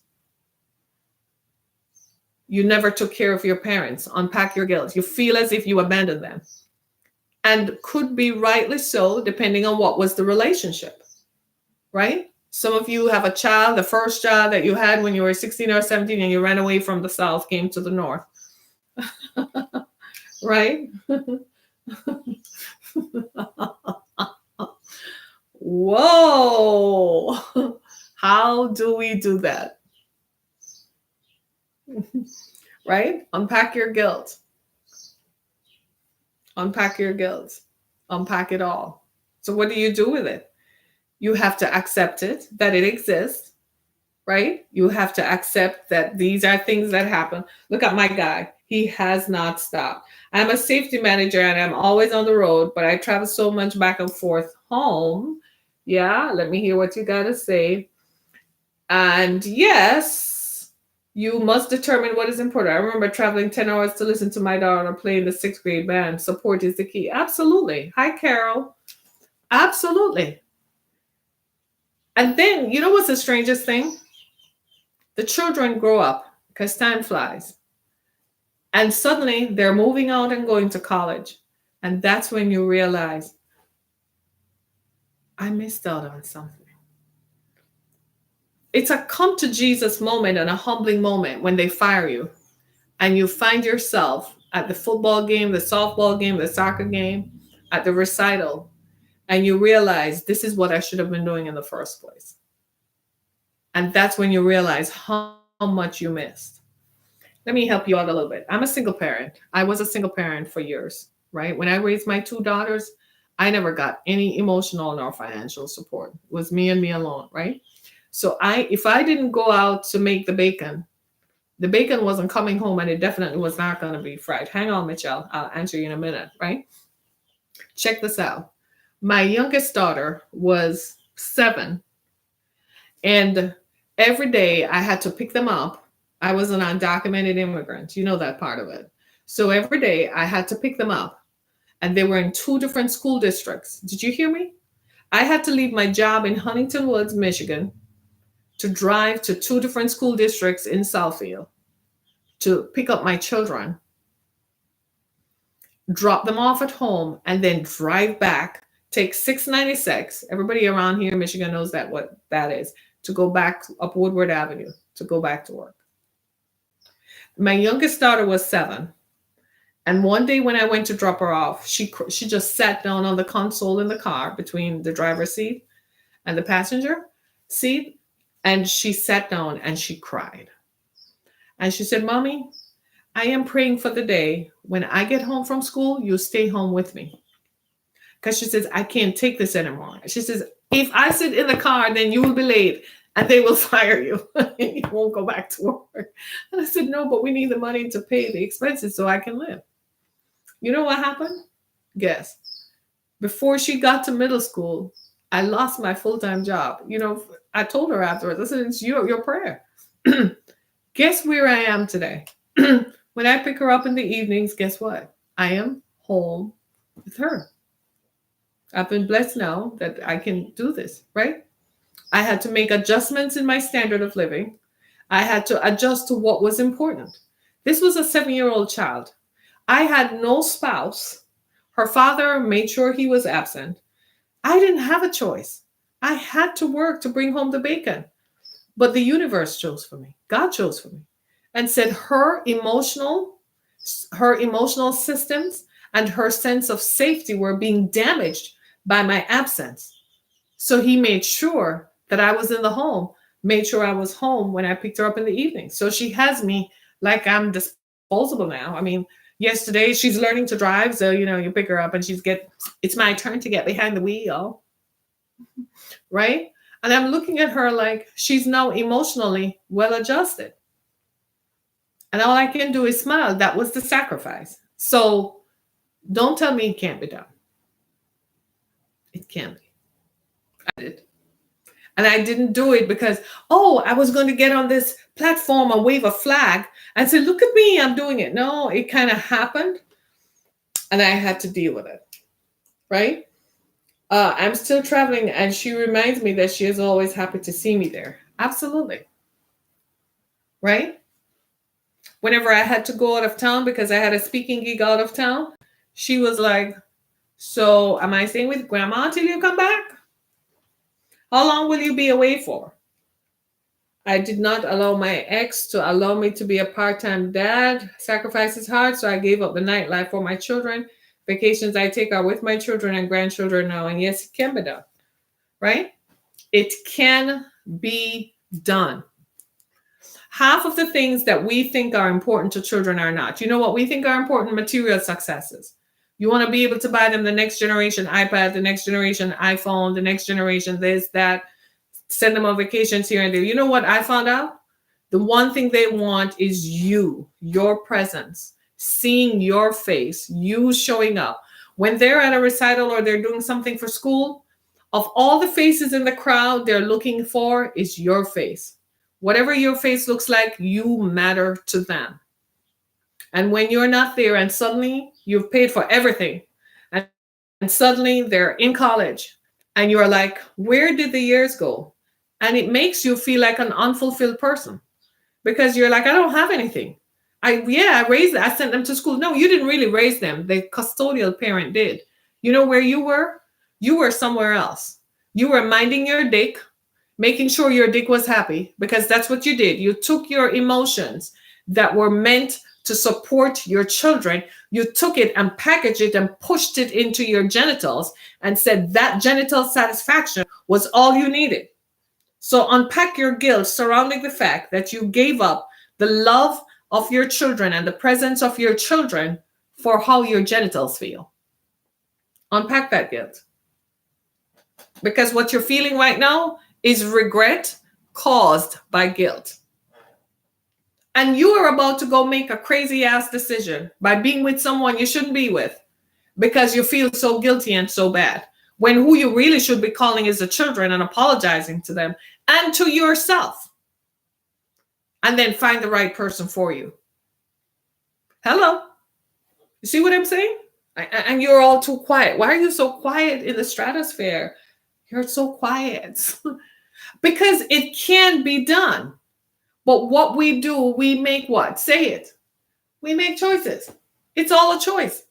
You never took care of your parents. Unpack your guilt. You feel as if you abandoned them. And could be rightly so, depending on what was the relationship. Right? Some of you have a child, the first child that you had when you were 16 or 17 and you ran away from the South, came to the North. Right? Whoa. How do we do that? Right? Unpack your guilt. Unpack your guilt. Unpack it all. So what do you do with it? You have to accept it, that it exists, right? You have to accept that these are things that happen. Look at my guy. He has not stopped. I'm a safety manager and I'm always on the road, but I travel so much back and forth home. Yeah, let me hear what you got to say. And yes, you must determine what is important. I remember traveling 10 hours to listen to my daughter play in the 6th grade band. Support is the key. Absolutely. Hi, Carol. Absolutely. And then, you know what's the strangest thing? The children grow up because time flies. And suddenly they're moving out and going to college. And that's when you realize, I missed out on something. It's a come to Jesus moment and a humbling moment when they fire you and you find yourself at the football game, the softball game, the soccer game, at the recital, and you realize this is what I should have been doing in the first place. And that's when you realize how much you missed. Let me help you out a little bit. I'm a single parent. I was a single parent for years, right? When I raised my two daughters, I never got any emotional nor financial support. It was me and me alone, right? So if I didn't go out to make the bacon wasn't coming home, and it definitely was not going to be fried. Hang on, Michelle. I'll answer you in a minute, right? Check this out. My youngest daughter was 7, and every day I had to pick them up. I was an undocumented immigrant. You know that part of it. So every day I had to pick them up, and they were in 2 different school districts. Did you hear me? I had to leave my job in Huntington Woods, Michigan, to drive to 2 different school districts in Southfield to pick up my children, drop them off at home, and then drive back, take 696. Everybody around here in Michigan knows that what that is, to go back up Woodward Avenue to go back to work. My youngest daughter was 7. And one day when I went to drop her off, she just sat down on the console in the car between the driver's seat and the passenger seat. And she sat down and she cried. And she said, Mommy, I am praying for the day when I get home from school, you stay home with me. Because she says, I can't take this anymore. She says, if I sit in the car, then you will be late and they will fire you. You won't go back to work. And I said, no, but we need the money to pay the expenses so I can live. You know what happened? Guess. Before she got to middle school, I lost my full-time job. You know, I told her afterwards, I said, it's your prayer. Guess where I am today? When I pick her up in the evenings, guess what? I am home with her. I've been blessed now that I can do this, right? I had to make adjustments in my standard of living. I had to adjust to what was important. This was a 7-year-old child. I had no spouse. Her father made sure he was absent. I didn't have a choice. I had to work to bring home the bacon. But the universe chose for me. God chose for me and said her emotional systems and her sense of safety were being damaged by my absence. So he made sure that I was in the home, made sure I was home when I picked her up in the evening. So she has me like I'm disposable now. I mean, yesterday she's learning to drive. So, you know, you pick her up and it's my turn to get behind the wheel. Right? And I'm looking at her like she's now emotionally well adjusted. And all I can do is smile. That was the sacrifice. So don't tell me it can't be done. It can be. I did. And I didn't do it because, I was going to get on this platform and wave a flag and say, look at me, I'm doing it. No, it kind of happened. And I had to deal with it. Right? I'm still traveling, and she reminds me that she is always happy to see me there. Absolutely. Right? Whenever I had to go out of town because I had a speaking gig out of town, she was like, so am I staying with grandma until you come back? How long will you be away for? I did not allow my ex to allow me to be a part-time dad. Sacrifice is hard, so I gave up the nightlife for my children. Vacations I take are with my children and grandchildren now. And yes, it can be done, right? It can be done. Half of the things that we think are important to children are not. You know what we think are important? Material successes. You want to be able to buy them the next generation iPad, the next generation iPhone, the next generation this, that, send them on vacations here and there. You know what I found out? The one thing they want is you, your presence. Seeing your face, you showing up. When they're at a recital or they're doing something for school, of all the faces in the crowd, they're looking for is your face. Whatever your face looks like, you matter to them. And when you're not there and suddenly you've paid for everything and suddenly they're in college and you're like, where did the years go? And it makes you feel like an unfulfilled person because you're like, I don't have anything. I raised them. I sent them to school. No, you didn't really raise them. The custodial parent did. You know where you were? You were somewhere else. You were minding your dick, making sure your dick was happy because that's what you did. You took your emotions that were meant to support your children, you took it and packaged it and pushed it into your genitals and said that genital satisfaction was all you needed. So unpack your guilt surrounding the fact that you gave up the love of your children and the presence of your children for how your genitals feel. Unpack that guilt. Because what you're feeling right now is regret caused by guilt. And you are about to go make a crazy ass decision by being with someone you shouldn't be with because you feel so guilty and so bad. When who you really should be calling is the children and apologizing to them and to yourself. And then find the right person for you. Hello? You see what I'm saying? And you're all too quiet. Why are you so quiet in the stratosphere? You're so quiet. Because it can be done. But what we do, we make what? Say it. We make choices. It's all a choice.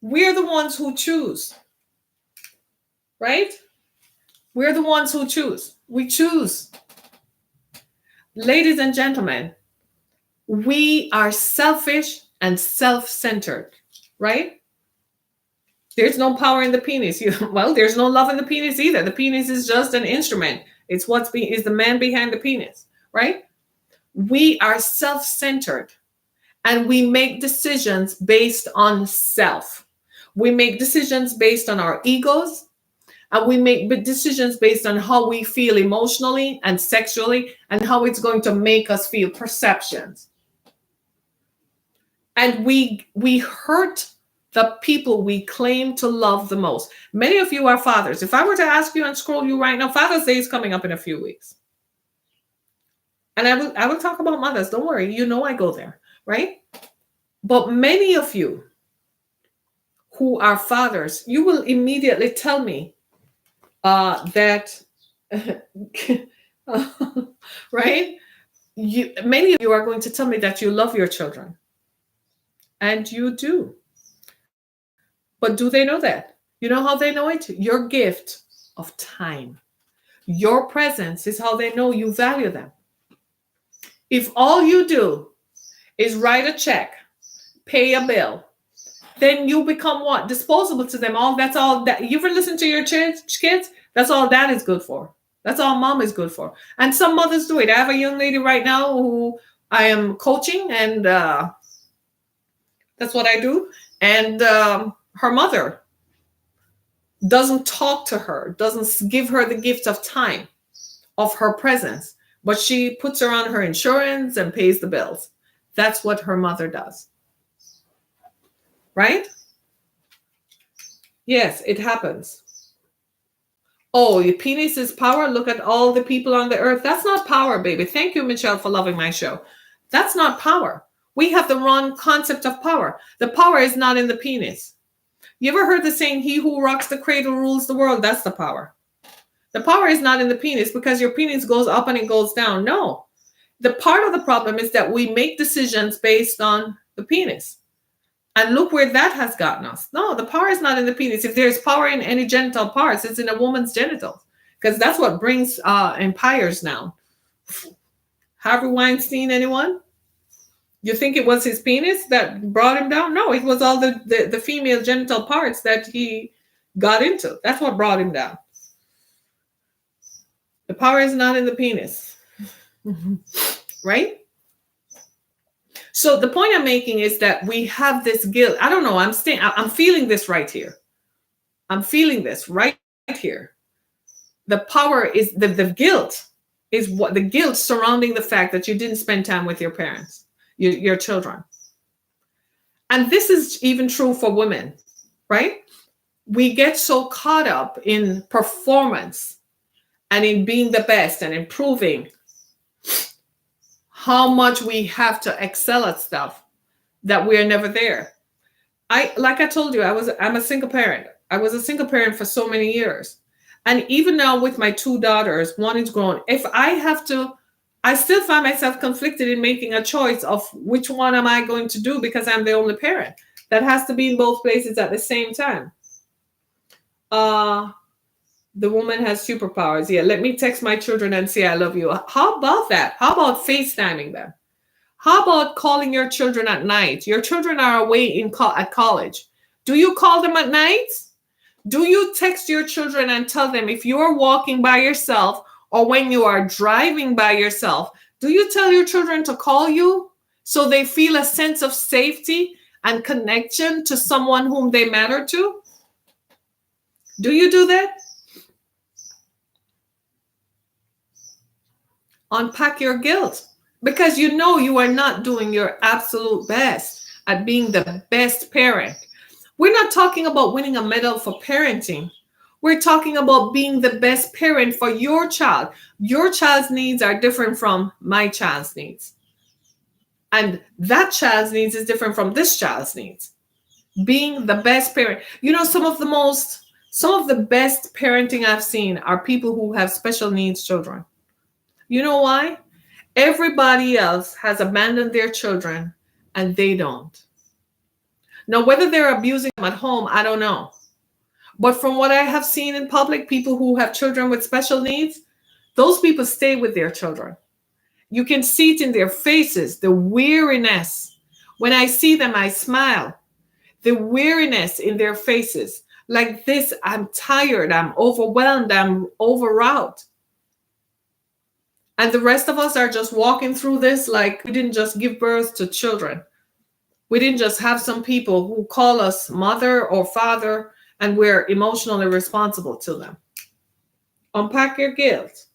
We're the ones who choose. Right? We're the ones who choose. We choose. Ladies and gentlemen, we are selfish and self-centered. Right? There's no power in the penis. Well, there's no love in the penis either. The penis is just an instrument. It's is the man behind the penis. Right? We are self-centered and we make decisions based on self. We make decisions based on our egos and we make decisions based on how we feel emotionally and sexually and how it's going to make us feel, perceptions. And we hurt the people we claim to love the most. Many of you are fathers. If I were to ask you and scroll you right now, Father's Day is coming up in a few weeks. And I will talk about mothers. Don't worry. You know I go there, right? But many of you who are fathers, you will immediately tell me that, right? Many of you are going to tell me that you love your children. And you do. But do they know that? You know how they know it? Your gift of time. Your presence is how they know you value them. If all you do is write a check, pay a bill, then you become what? Disposable to them. That's all that you ever listen to your kids? That's all dad is good for. That's all mom is good for. And some mothers do it. I have a young lady right now who I am coaching, and that's what I do. And her mother doesn't talk to her, doesn't give her the gift of time, of her presence. But she puts her on her insurance and pays the bills. That's what her mother does. Right? Yes, it happens. Oh, your penis is power. Look at all the people on the earth. That's not power, baby. Thank you, Michelle, for loving my show. That's not power. We have the wrong concept of power. The power is not in the penis. You ever heard the saying, he who rocks the cradle rules the world? That's the power. The power is not in the penis because your penis goes up and it goes down. No. The part of the problem is that we make decisions based on the penis. And look where that has gotten us. No, the power is not in the penis. If there's power in any genital parts, it's in a woman's genitals. Because that's what brings empires now. Harvey Weinstein, anyone? You think it was his penis that brought him down? No, it was all the female genital parts that he got into. That's what brought him down. The power is not in the penis. Right? So the point I'm making is that we have this guilt. I don't know. I'm feeling this right here. I'm feeling this right here. The power is the guilt is what the guilt surrounding the fact that you didn't spend time with your parents, your children. And this is even true for women, right? We get so caught up in performance and in being the best and improving how much we have to excel at stuff that we're never there. Like I told you, I'm a single parent. I was a single parent for so many years. And even now with my two daughters, one is grown. If I have to, I still find myself conflicted in making a choice of which one am I going to do because I'm the only parent. That has to be in both places at the same time. The woman has superpowers. Yeah, let me text my children and say I love you. How about that? How about FaceTiming them? How about calling your children at night? Your children are away at college. Do you call them at night? Do you text your children and tell them if you are walking by yourself or when you are driving by yourself? Do you tell your children to call you so they feel a sense of safety and connection to someone whom they matter to? Do you do that? Unpack your guilt, because you know you are not doing your absolute best at being the best parent. We're not talking about winning a medal for parenting. We're talking about being the best parent for your child. Your child's needs are different from my child's needs. And that child's needs is different from this child's needs. Being the best parent. You know, some of the best parenting I've seen are people who have special needs children. You know why? Everybody else has abandoned their children and they don't. Now, whether they're abusing them at home, I don't know. But from what I have seen in public, people who have children with special needs, those people stay with their children. You can see it in their faces, the weariness. When I see them, I smile. The weariness in their faces. Like this, I'm tired, I'm overwhelmed, I'm overwrought. And the rest of us are just walking through this like we didn't just give birth to children. We didn't just have some people who call us mother or father and we're emotionally responsible to them. Unpack your guilt.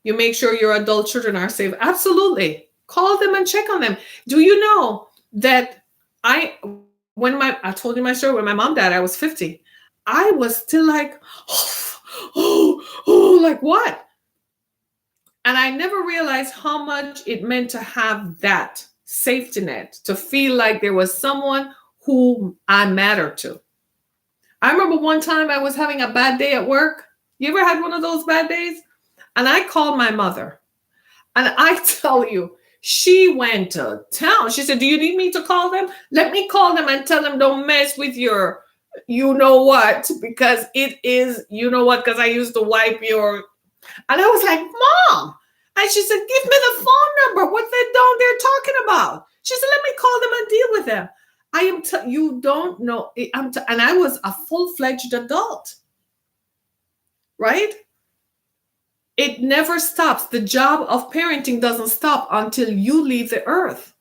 You make sure your adult children are safe. Absolutely. Call them and check on them. Do you know that I told you my story when my mom died, I was 50. I was still like, like what? And I never realized how much it meant to have that safety net, to feel like there was someone who I mattered to. I remember one time I was having a bad day at work. You ever had one of those bad days? And I called my mother. And I tell you, she went to town. She said, do you need me to call them? Let me call them and tell them don't mess with your you know what, because it is you know what, because I used to wipe your... And I was like, Mom. And she said, give me the phone number. What they're talking about. She said, let me call them and deal with them. You don't know. And I was a full-fledged adult. Right? It never stops. The job of parenting doesn't stop until you leave the earth.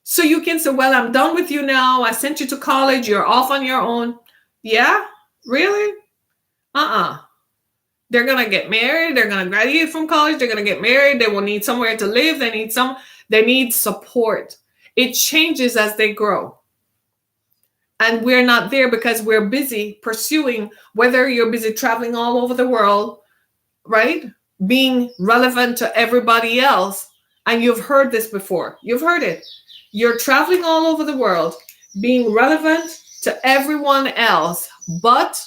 So you can say, well, I'm done with you now. I sent you to college. You're off on your own. Yeah? Really? They're going to get married. They're going to graduate from college. They're going to get married. They will need somewhere to live. They need support. It changes as they grow. And we're not there because we're busy pursuing, whether you're busy traveling all over the world, right? Being relevant to everybody else. And you've heard this before. You've heard it. You're traveling all over the world, being relevant to everyone else, but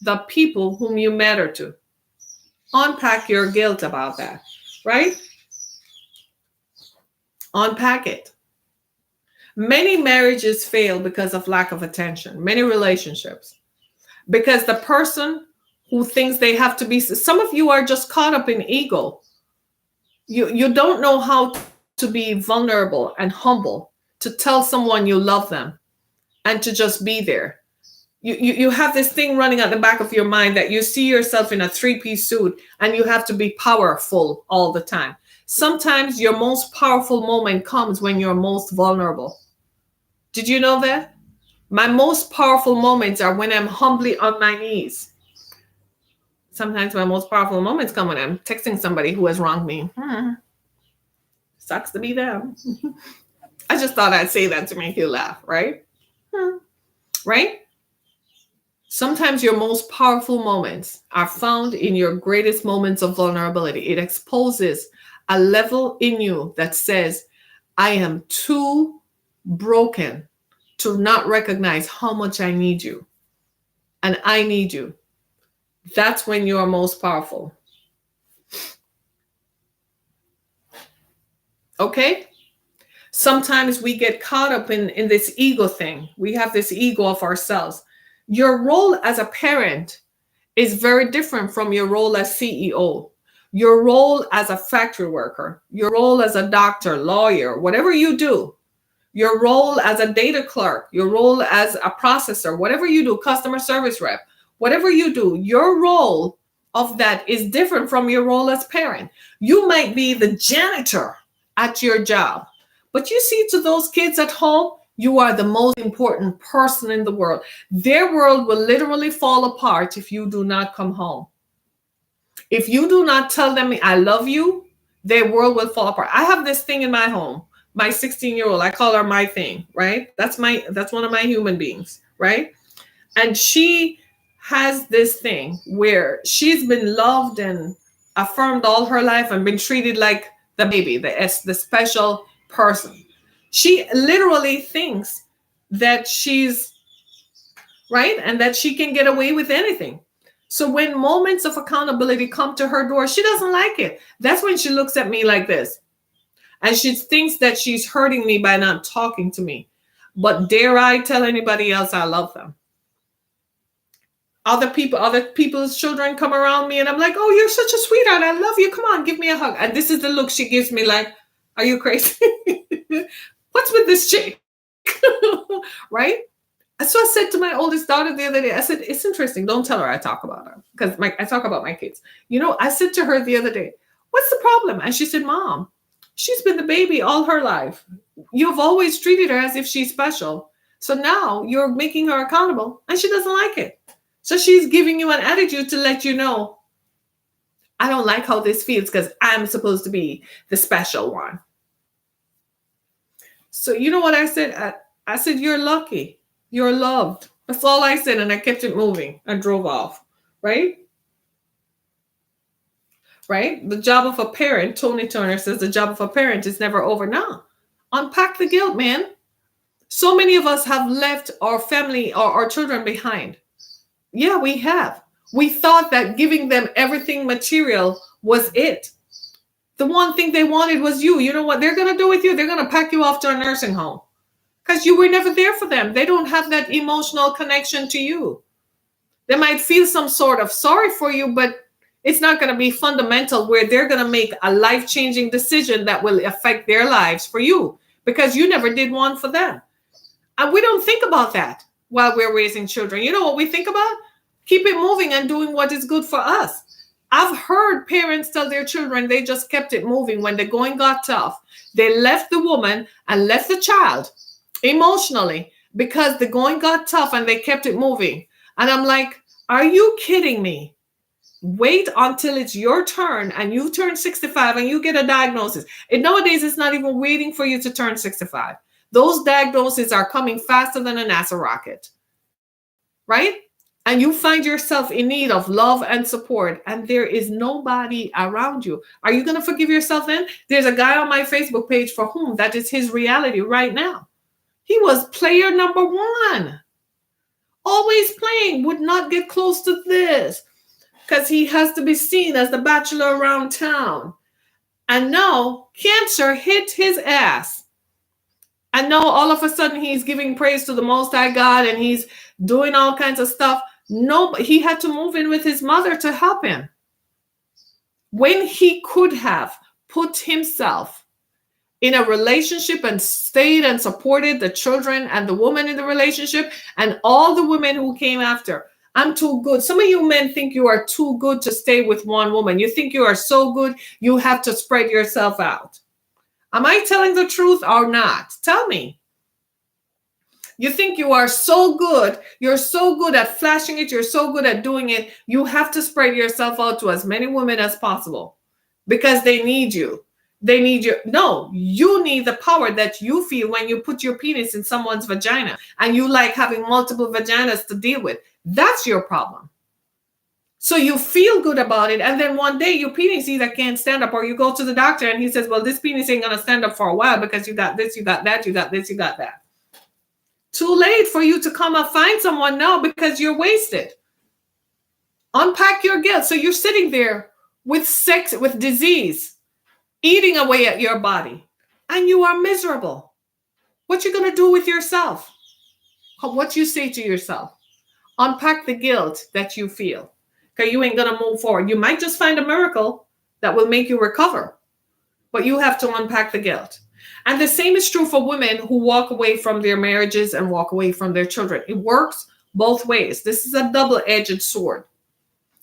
the people whom you matter to. Unpack your guilt about that, right? Unpack it. Many marriages fail because of lack of attention. Many relationships. Because the person who thinks they have to be... Some of you are just caught up in ego. You don't know how to be vulnerable and humble, to tell someone you love them, and to just be there. You have this thing running at the back of your mind that you see yourself in a 3-piece suit and you have to be powerful all the time. Sometimes your most powerful moment comes when you're most vulnerable. Did you know that? My most powerful moments are when I'm humbly on my knees. Sometimes my most powerful moments come when I'm texting somebody who has wronged me. Sucks to be them. I just thought I'd say that to make you laugh, right? Right? Sometimes your most powerful moments are found in your greatest moments of vulnerability. It exposes a level in you that says, I am too broken to not recognize how much I need you. And I need you. That's when you are most powerful. Okay? Sometimes we get caught up in this ego thing. We have this ego of ourselves. Your role as a parent is very different from your role as CEO. Your role as a factory worker, your role as a doctor, lawyer, whatever you do, your role as a data clerk, your role as a processor, whatever you do, customer service rep, whatever you do, your role of that is different from your role as parent. You might be the janitor at your job, but you see, to those kids at home, you are the most important person in the world. Their world will literally fall apart if you do not come home. If you do not tell them I love you, their world will fall apart. I have this thing in my home. My 16-year-old, I call her my thing, right? That's one of my human beings, right? And she has this thing where she's been loved and affirmed all her life and been treated like the baby, the special person. She literally thinks that she's right and that she can get away with anything. So when moments of accountability come to her door, she doesn't like it. That's when she looks at me like this. And she thinks that she's hurting me by not talking to me. But dare I tell anybody else I love them? Other people's children come around me and I'm like, oh, you're such a sweetheart. I love you. Come on, give me a hug. And this is the look she gives me like, are you crazy? What's with this chick? Right? So I said to my oldest daughter the other day, I said, it's interesting. Don't tell her I talk about her because I talk about my kids. You know, I said to her the other day, what's the problem? And she said, Mom, she's been the baby all her life. You've always treated her as if she's special. So now you're making her accountable and she doesn't like it. So she's giving you an attitude to let you know, I don't like how this feels because I'm supposed to be the special one. So you know what I said? I said, you're lucky. You're loved. That's all I said. And I kept it moving. I drove off. Right? Right? The job of a parent, Tony Turner says the job of a parent is never over. Now, unpack the guilt, man. So many of us have left our family or our children behind. Yeah, we have. We thought that giving them everything material was it. The one thing they wanted was you. You know what they're going to do with you? They're going to pack you off to a nursing home because you were never there for them. They don't have that emotional connection to you. They might feel some sort of sorry for you, but it's not going to be fundamental where they're going to make a life-changing decision that will affect their lives for you because you never did one for them. And we don't think about that while we're raising children. You know what we think about? Keep it moving and doing what is good for us. I've heard parents tell their children they just kept it moving when the going got tough. They left the woman and left the child emotionally because the going got tough and they kept it moving. And I'm like, are you kidding me? Wait until it's your turn and you turn 65 and you get a diagnosis. And nowadays, it's not even waiting for you to turn 65. Those diagnoses are coming faster than a NASA rocket, right? And you find yourself in need of love and support, and there is nobody around you. Are you going to forgive yourself then? There's a guy on my Facebook page for whom that is his reality right now. He was player number one. Always playing, would not get close to this because he has to be seen as the bachelor around town. And now cancer hit his ass. And now all of a sudden he's giving praise to the Most High God and he's doing all kinds of stuff. No, he had to move in with his mother to help him. When he could have put himself in a relationship and stayed and supported the children and the woman in the relationship and all the women who came after. I'm too good. Some of you men think you are too good to stay with one woman. You think you are so good, you have to spread yourself out. Am I telling the truth or not? Tell me. You think you are so good. You're so good at flashing it. You're so good at doing it. You have to spread yourself out to as many women as possible because they need you. They need you. No, you need the power that you feel when you put your penis in someone's vagina and you like having multiple vaginas to deal with. That's your problem. So you feel good about it. And then one day your penis either can't stand up or you go to the doctor and he says, well, this penis ain't going to stand up for a while because you got this, you got that, you got this, you got that. Too late for you to come and find someone now because you're wasted. Unpack your guilt. So you're sitting there with sex, with disease, eating away at your body, and you are miserable. What you going to do with yourself? What you say to yourself? Unpack the guilt that you feel. Okay, you ain't going to move forward. You might just find a miracle that will make you recover. But you have to unpack the guilt. And the same is true for women who walk away from their marriages and walk away from their children. It works both ways. This is a double-edged sword.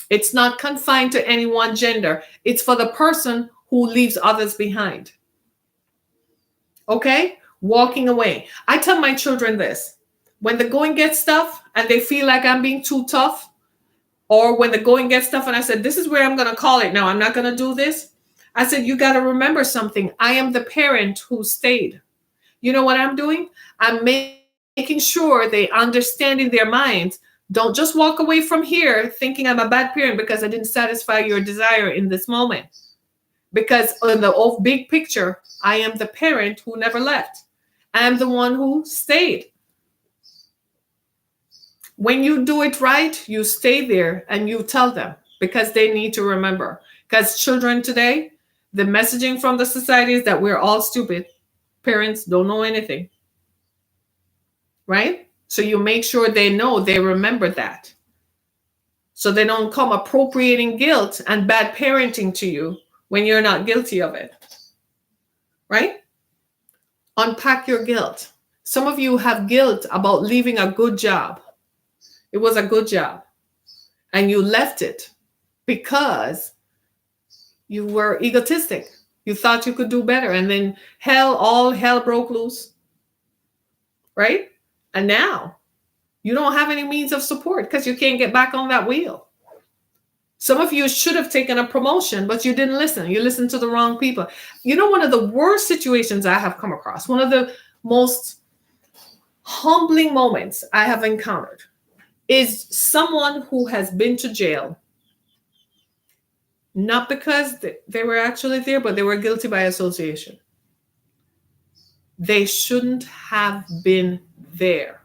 It's not confined to any one gender. It's for the person who leaves others behind. Okay? Walking away. I tell my children this. When the going gets tough and they feel like I'm being too tough, or when the going gets tough and I said, this is where I'm going to call it now, I'm not going to do this. I said, you got to remember something. I am the parent who stayed. You know what I'm doing? I'm making sure they understand in their minds. Don't just walk away from here thinking I'm a bad parent because I didn't satisfy your desire in this moment. Because in the big picture, I am the parent who never left. I am the one who stayed. When you do it right, you stay there and you tell them because they need to remember. Because children today, the messaging from the society is that we're all stupid. Parents don't know anything. Right? So you make sure they know, they remember that. So they don't come appropriating guilt and bad parenting to you when you're not guilty of it. Right? Unpack your guilt. Some of you have guilt about leaving a good job. It was a good job. And you left it because you were egotistic. You thought you could do better. And then all hell broke loose. Right? And now you don't have any means of support because you can't get back on that wheel. Some of you should have taken a promotion, but you didn't listen. You listened to the wrong people. You know, one of the worst situations I have come across, one of the most humbling moments I have encountered is someone who has been to jail. Not because they were actually there, but they were guilty by association. They shouldn't have been there.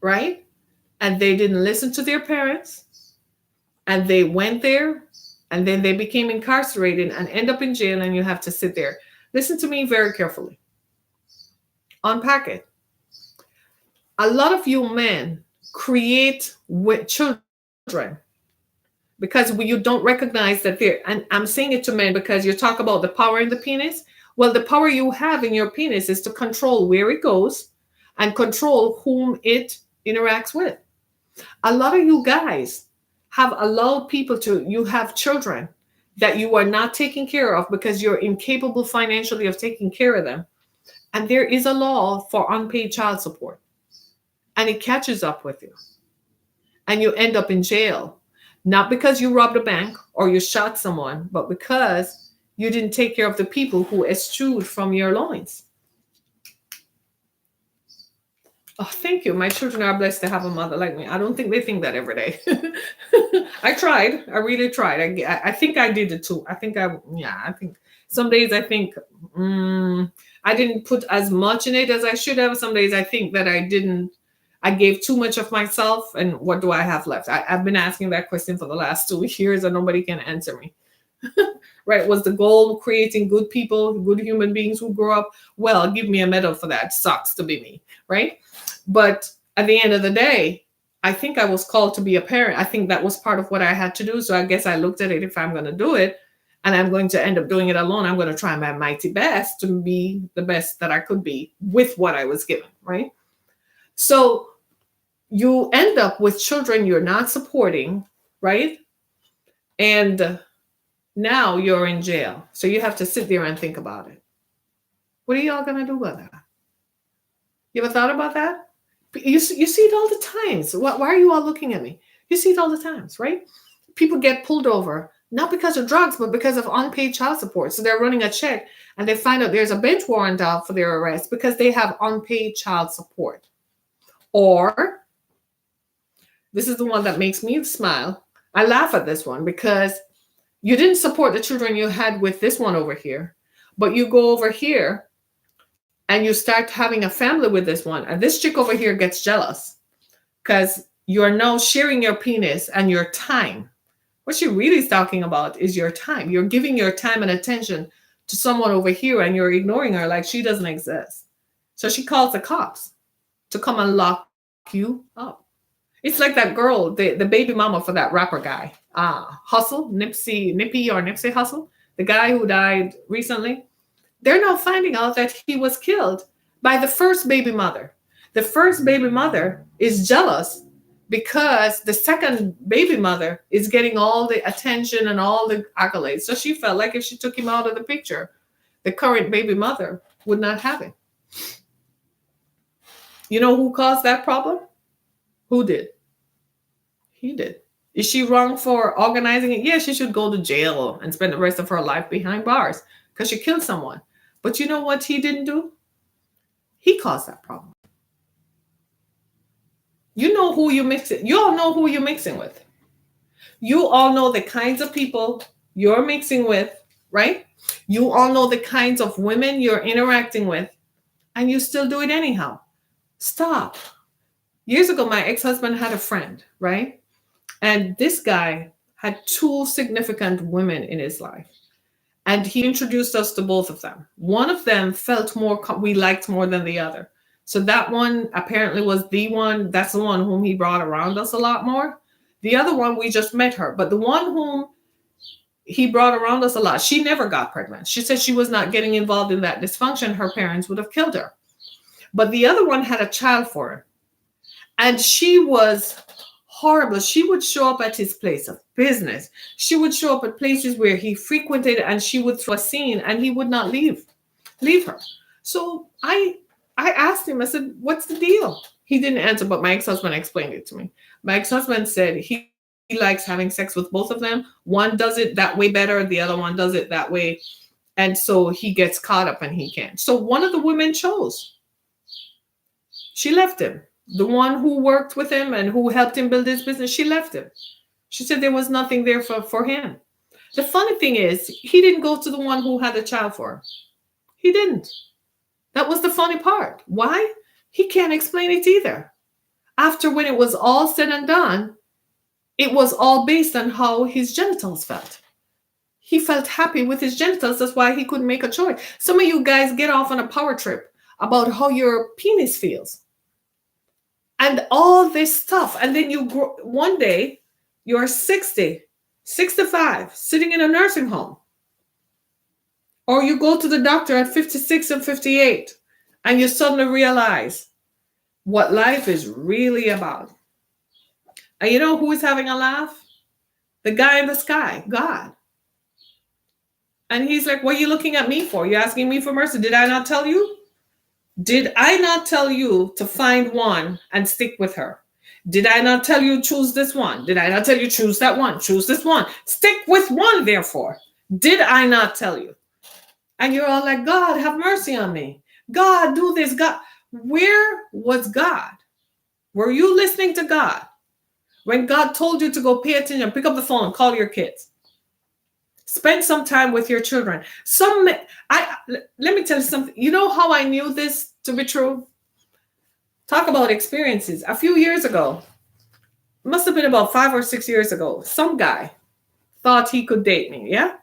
Right? And they didn't listen to their parents. And they went there. And then they became incarcerated and end up in jail. And you have to sit there. Listen to me very carefully. Unpack it. A lot of you men create with children because you don't recognize that they're, and I'm saying it to men because you talk about the power in the penis. Well, the power you have in your penis is to control where it goes and control whom it interacts with. A lot of you guys have allowed people you have children that you are not taking care of because you're incapable financially of taking care of them. And there is a law for unpaid child support. And it catches up with you. And you end up in jail. Not because you robbed a bank or you shot someone, but because you didn't take care of the people who eschewed from your loins. Oh, thank you. My children are blessed to have a mother like me. I don't think they think that every day. I tried. I really tried. I think I did it too. I think some days I think I didn't put as much in it as I should have. Some days I think that I gave too much of myself, and what do I have left? I've been asking that question for the last 2 years and nobody can answer me. Right? Was the goal creating good people, good human beings who grow up? Well, give me a medal for that. Sucks to be me, right? But at the end of the day, I think I was called to be a parent. I think that was part of what I had to do. So I guess I looked at it, if I'm going to do it, and I'm going to end up doing it alone, I'm going to try my mighty best to be the best that I could be with what I was given, right? So you end up with children you're not supporting, right? And now you're in jail. So you have to sit there and think about it. What are y'all going to do about that? You ever thought about that? You see it all the times. Why are you all looking at me? You see it all the times, right? People get pulled over, not because of drugs, but because of unpaid child support. So they're running a check and they find out there's a bench warrant out for their arrest because they have unpaid child support. Or, this is the one that makes me smile. I laugh at this one because you didn't support the children you had with this one over here, but you go over here and you start having a family with this one. And this chick over here gets jealous because you are now sharing your penis and your time. What she really is talking about is your time. You're giving your time and attention to someone over here and you're ignoring her like she doesn't exist. So she calls the cops to come and lock you up. It's like that girl, the baby mama for that rapper guy. Nipsey Hussle, the guy who died recently. They're now finding out that he was killed by the first baby mother. The first baby mother is jealous because the second baby mother is getting all the attention and all the accolades. So she felt like if she took him out of the picture, the current baby mother would not have him. You know who caused that problem? Who did? He did. Is she wrong for organizing it? Yeah, she should go to jail and spend the rest of her life behind bars because she killed someone. But you know what he didn't do? He caused that problem. You know who you mix it. You all know who you're mixing with. You all know the kinds of people you're mixing with, right? You all know the kinds of women you're interacting with, and you still do it anyhow. Stop. Years ago, my ex-husband had a friend, right? And this guy had two significant women in his life. And he introduced us to both of them. One of them felt more, we liked more than the other. So that one apparently was the one, that's the one whom he brought around us a lot more. The other one, we just met her. But the one whom he brought around us a lot, she never got pregnant. She said she was not getting involved in that dysfunction. Her parents would have killed her. But the other one had a child for her. And she was horrible. She would show up at his place of business. She would show up at places where he frequented, and she would throw a scene, and he would not leave her. So I asked him, I said, what's the deal? He didn't answer, but my ex-husband explained it to me. My ex-husband said he likes having sex with both of them. One does it that way better. The other one does it that way. And so he gets caught up and he can't. So one of the women chose. She left him. The one who worked with him and who helped him build his business, she left him. She said there was nothing there for him. The funny thing is, he didn't go to the one who had a child for her. He didn't. That was the funny part. Why? He can't explain it either. After when it was all said and done, it was all based on how his genitals felt. He felt happy with his genitals. That's why he couldn't make a choice. Some of you guys get off on a power trip about how your penis feels. And all this stuff. And then you grow, one day, you're 60, 65, sitting in a nursing home. Or you go to the doctor at 56 and 58, and you suddenly realize what life is really about. And you know who is having a laugh? The guy in the sky, God. And he's like, what are you looking at me for? You're asking me for mercy. Did I not tell you? Did I not tell you to find one and stick with her? Did I not tell you choose this one? Did I not tell you choose that one? Choose this one. Stick with one, therefore. Did I not tell you? And you're all like, God, have mercy on me. God, do this. God, where was God? Were you listening to God? When God told you to go pay attention, pick up the phone, call your kids. Spend some time with your children. Let me tell you something. You know how I knew this to be true? Talk about experiences. A few years ago, must have been about 5 or 6 years ago, some guy thought he could date me. Yeah.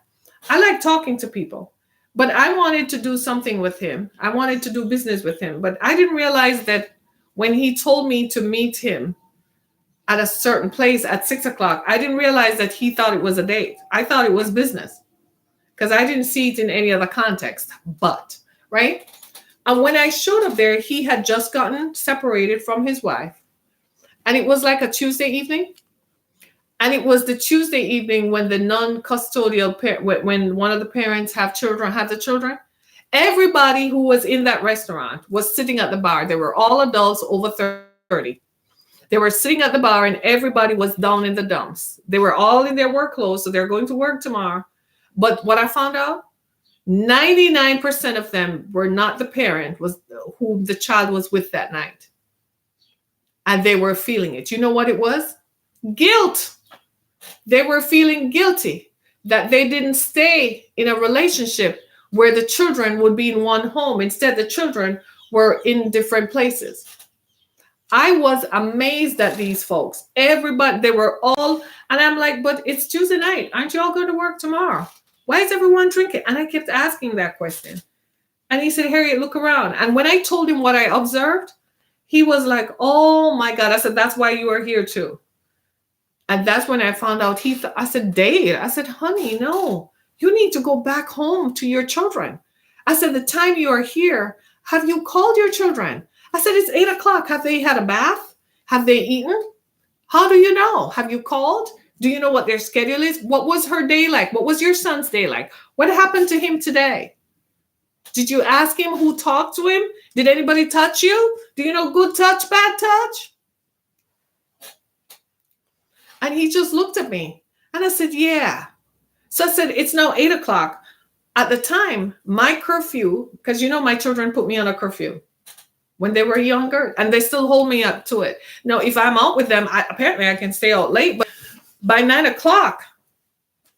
I like talking to people, but I wanted to do something with him. I wanted to do business with him, but I didn't realize that when he told me to meet him at a certain place at 6 o'clock, I didn't realize that he thought it was a date. I thought it was business because I didn't see it in any other context, but, right? And when I showed up there, he had just gotten separated from his wife. And it was like a Tuesday evening. And it was the Tuesday evening when the non-custodial, when one of the parents have the children. Everybody who was in that restaurant was sitting at the bar. They were all adults over 30. They were sitting at the bar and everybody was down in the dumps. They were all in their work clothes, so they're going to work tomorrow. But what I found out, 99% of them were not the parent who the child was with that night. And they were feeling it. You know what it was? Guilt. They were feeling guilty that they didn't stay in a relationship where the children would be in one home. Instead, the children were in different places. I was amazed at these folks. Everybody, they were all, and I'm like, but it's Tuesday night. Aren't you all going to work tomorrow? Why is everyone drinking? And I kept asking that question. And he said, Harriet, look around. And when I told him what I observed, he was like, oh my God. I said, that's why you are here too. And that's when I found out I said, Dave, I said, honey, no, you need to go back home to your children. I said, the time you are here, have you called your children? I said, it's 8 o'clock. Have they had a bath? Have they eaten? How do you know? Have you called? Do you know what their schedule is? What was her day like? What was your son's day like? What happened to him today? Did you ask him who talked to him? Did anybody touch you? Do you know good touch, bad touch? And he just looked at me and I said, yeah. So I said, it's now 8 o'clock. At the time, my curfew, because my children put me on a curfew when they were younger, and they still hold me up to it. Now, if I'm out with them, apparently I can stay out late, but by 9 o'clock,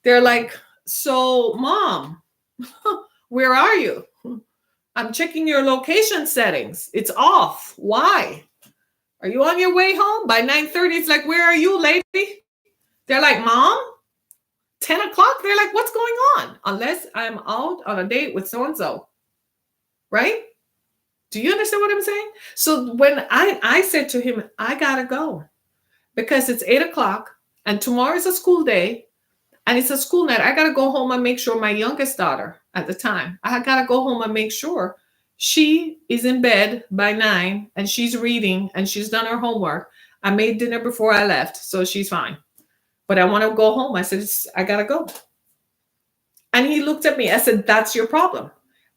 they're like, so Mom, where are you? I'm checking your location settings. It's off. Why? Are you on your way home? By 9:30, it's like, where are you, lady? They're like, Mom? 10 o'clock? They're like, what's going on? Unless I'm out on a date with so-and-so. Right? Do you understand what I'm saying? So when I said to him, I gotta go because it's 8 o'clock and tomorrow is a school day and it's a school night. I gotta go home and make sure my youngest daughter at the time, I gotta go home and make sure she is in bed by 9 and she's reading and she's done her homework. I made dinner before I left, so she's fine. But I want to go home. I said, I gotta go. And he looked at me. I said, that's your problem.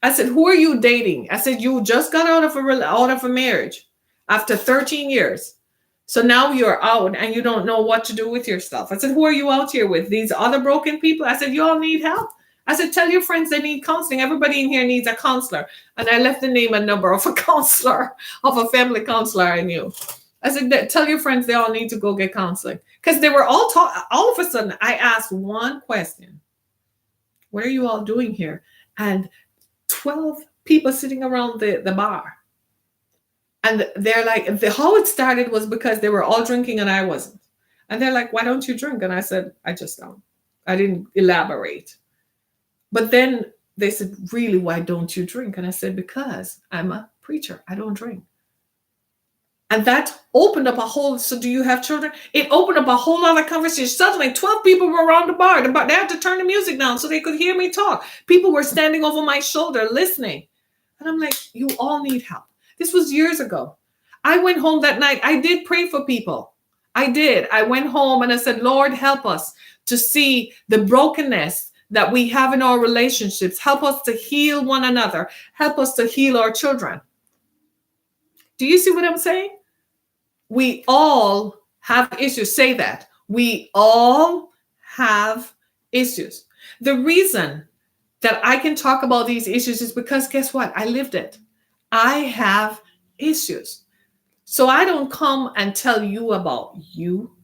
I said, who are you dating? I said, you just got out of a marriage after 13 years. So now you're out and you don't know what to do with yourself. I said, who are you out here with? These other broken people? I said, you all need help. I said, tell your friends they need counseling. Everybody in here needs a counselor. And I left the name and number of a counselor, of a family counselor I knew. I said, tell your friends they all need to go get counseling. Because they were all all of a sudden, I asked one question. What are you all doing here? And 12 people sitting around the bar. And they're like, how it started was because they were all drinking and I wasn't. And they're like, why don't you drink? And I said, I just don't. I didn't elaborate. But then they said, really, why don't you drink? And I said, because I'm a preacher. I don't drink. And that opened up so do you have children? It opened up a whole other conversation. Suddenly 12 people were around the bar. They had to turn the music down so they could hear me talk. People were standing over my shoulder listening. And I'm like, you all need help. This was years ago. I went home that night. I did pray for people. I did. I went home and I said, Lord, help us to see the brokenness that we have in our relationships. Help us to heal one another. Help us to heal our children. Do you see what I'm saying? We all have issues. Say that. We all have issues. The reason that I can talk about these issues is because guess what? I lived it. I have issues. So I don't come and tell you about you.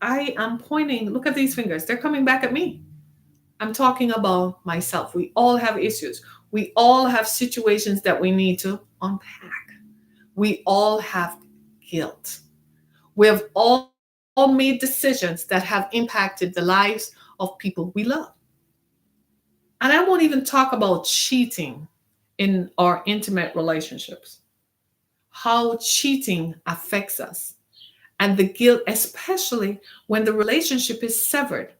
I am pointing, look at these fingers. They're coming back at me. I'm talking about myself. We all have issues. We all have situations that we need to unpack. We all have guilt. We have all made decisions that have impacted the lives of people we love. And I won't even talk about cheating in our intimate relationships, how cheating affects us, and the guilt, especially when the relationship is severed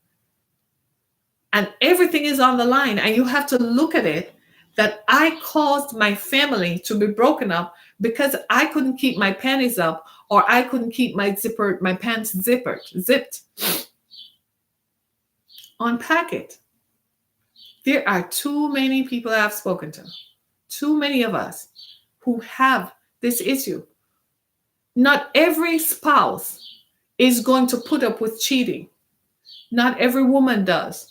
and everything is on the line. And you have to look at it that I caused my family to be broken up because I couldn't keep my panties up or I couldn't keep my pants zipped. Unpack it. There are too many people I've spoken to, too many of us who have this issue. Not every spouse is going to put up with cheating. Not every woman does.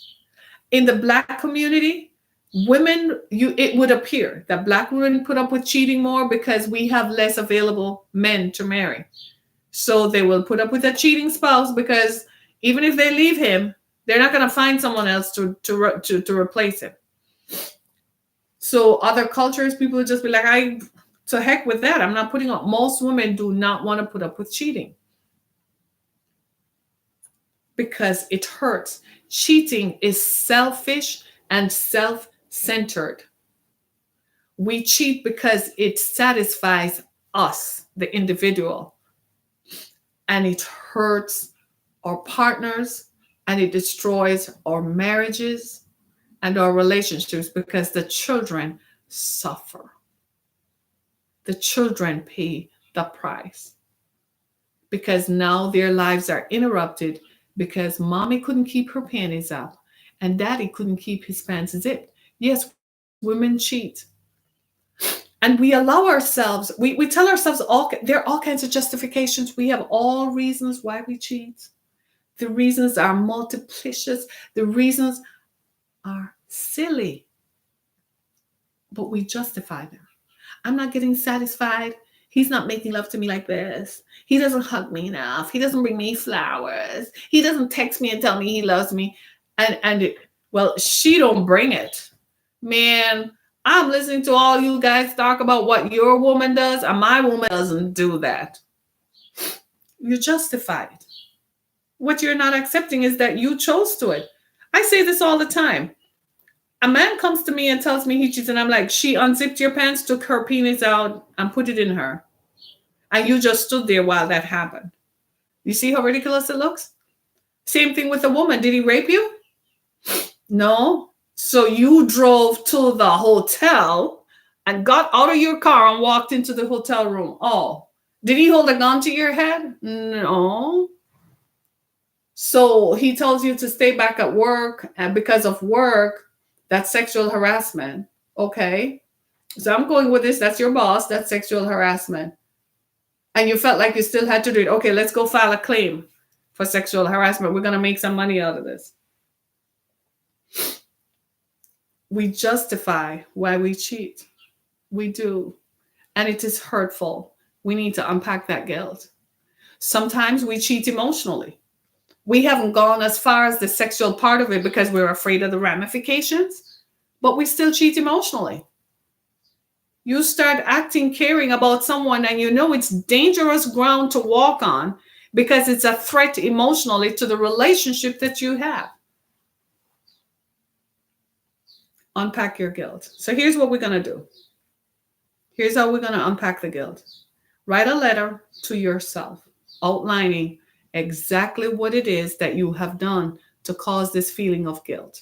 In the Black community, it would appear that Black women put up with cheating more because we have less available men to marry. So they will put up with a cheating spouse because even if they leave him, they're not going to find someone else to replace him. So other cultures, people would just be like, to heck with that. I'm not putting up. Most women do not want to put up with cheating because it hurts. Cheating is selfish and self-centered. We cheat because it satisfies us, the individual, and it hurts our partners, and it destroys our marriages and our relationships because the children suffer. The children pay the price because now their lives are interrupted because mommy couldn't keep her panties up and daddy couldn't keep his pants zipped. Yes, women cheat. And we allow ourselves, we tell ourselves there are all kinds of justifications. We have all reasons why we cheat. The reasons are multiplicious. The reasons are silly. But we justify them. I'm not getting satisfied. He's not making love to me like this. He doesn't hug me enough. He doesn't bring me flowers. He doesn't text me and tell me he loves me. Well, she don't bring it. Man, I'm listening to all you guys talk about what your woman does, and my woman doesn't do that. You justify it. What you're not accepting is that you chose to it. I say this all the time. A man comes to me and tells me he cheats, and I'm like, she unzipped your pants, took her penis out, and put it in her. And you just stood there while that happened. You see how ridiculous it looks? Same thing with a woman. Did he rape you? No. So you drove to the hotel and got out of your car and walked into the hotel room. Oh, did he hold a gun to your head? No. So he tells you to stay back at work, and because of work, that's sexual harassment. Okay. So I'm going with this. That's your boss. That's sexual harassment. And you felt like you still had to do it. Okay, let's go file a claim for sexual harassment. We're going to make some money out of this. We justify why we cheat. We do. And it is hurtful. We need to unpack that guilt. Sometimes we cheat emotionally. We haven't gone as far as the sexual part of it because we're afraid of the ramifications, but we still cheat emotionally. You start acting caring about someone and you know it's dangerous ground to walk on because it's a threat emotionally to the relationship that you have. Unpack your guilt. So here's what we're going to do. Here's how we're going to unpack the guilt. Write a letter to yourself outlining exactly what it is that you have done to cause this feeling of guilt.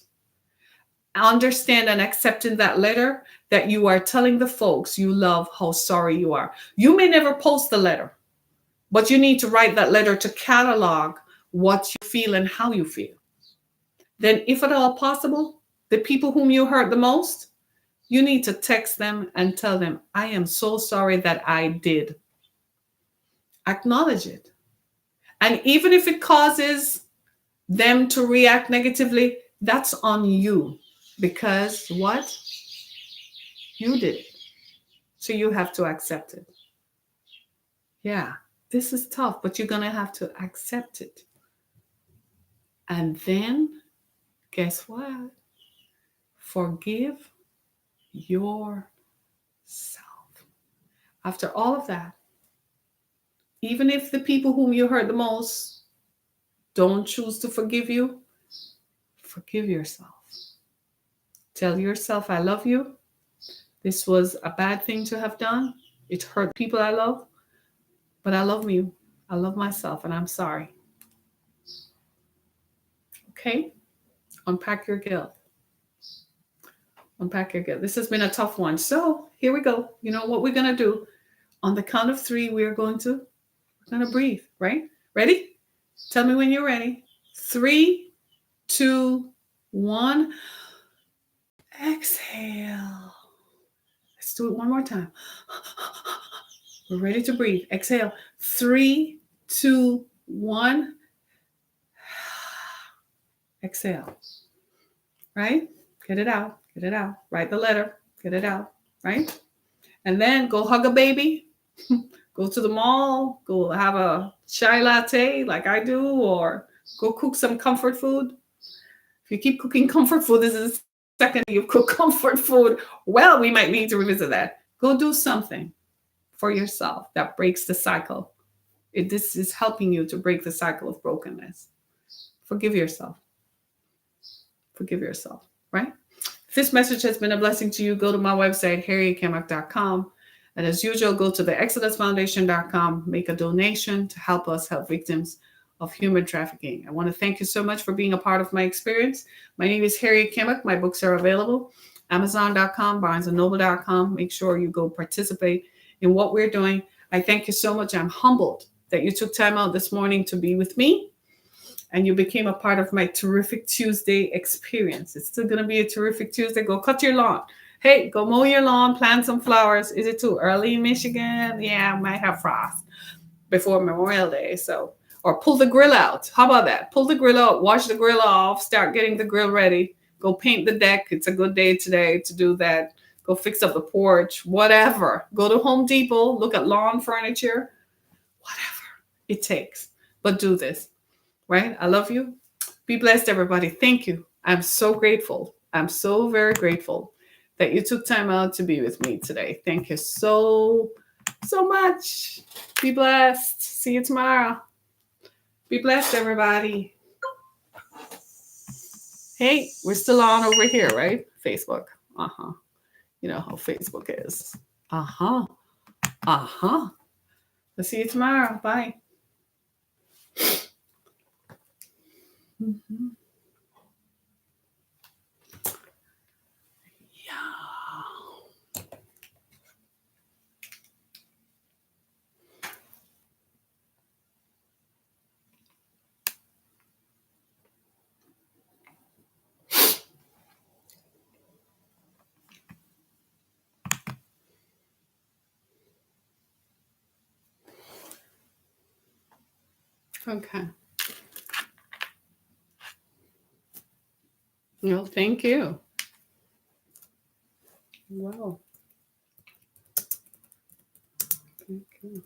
Understand and accept in that letter that you are telling the folks you love how sorry you are. You may never post the letter, but you need to write that letter to catalog what you feel and how you feel. Then, if at all possible, the people whom you hurt the most, you need to text them and tell them, I am so sorry that I did. Acknowledge it. And even if it causes them to react negatively, that's on you. Because what? You did it. So you have to accept it. Yeah, this is tough, but you're going to have to accept it. And then, guess what? Forgive yourself. After all of that, even if the people whom you hurt the most don't choose to forgive you, forgive yourself. Tell yourself, I love you. This was a bad thing to have done. It hurt people I love, but I love you. I love myself, and I'm sorry. Okay? Unpack your guilt. Unpack your guilt. This has been a tough one. So here we go. You know what we're going to do? On the count of 3, we're going to breathe, right? Ready? Tell me when you're ready. 3, 2, 1. Exhale. Let's do it one more time. We're ready to breathe. Exhale. 3, 2, 1. Exhale. Right? Get it out. Get it out. Write the letter. Get it out. Right? And then go hug a baby. Go to the mall. Go have a chai latte like I do, or go cook some comfort food. If you keep cooking comfort food, this is the second you've cooked comfort food. Well, we might need to revisit that. Go do something for yourself that breaks the cycle. This is helping you to break the cycle of brokenness. Forgive yourself. Forgive yourself, right? If this message has been a blessing to you, go to my website, harrietkamak.com. And as usual, go to the exodusfoundation.com, make a donation to help us help victims of human trafficking. I want to thank you so much for being a part of my experience. My name is Harriet Kimmick. My books are available. Amazon.com, BarnesandNoble.com. Make sure you go participate in what we're doing. I thank you so much. I'm humbled that you took time out this morning to be with me and you became a part of my Terrific Tuesday experience. It's still going to be a Terrific Tuesday. Go cut your lawn. Hey, go mow your lawn, plant some flowers. Is it too early in Michigan? Yeah, I might have frost before Memorial Day. So, or pull the grill out. How about that? Pull the grill out, wash the grill off, start getting the grill ready. Go paint the deck. It's a good day today to do that. Go fix up the porch, whatever. Go to Home Depot, look at lawn furniture, whatever it takes. But do this, right? I love you. Be blessed, everybody. Thank you. I'm so grateful. I'm so very grateful that you took time out to be with me today. Thank you so much. Be blessed. See you tomorrow. Be blessed, everybody. Hey, we're still on over here, right? Facebook. You know how Facebook is. I'll see you tomorrow. Bye. Mm-hmm. Yeah. Okay. Well, thank you. Wow. Thank you.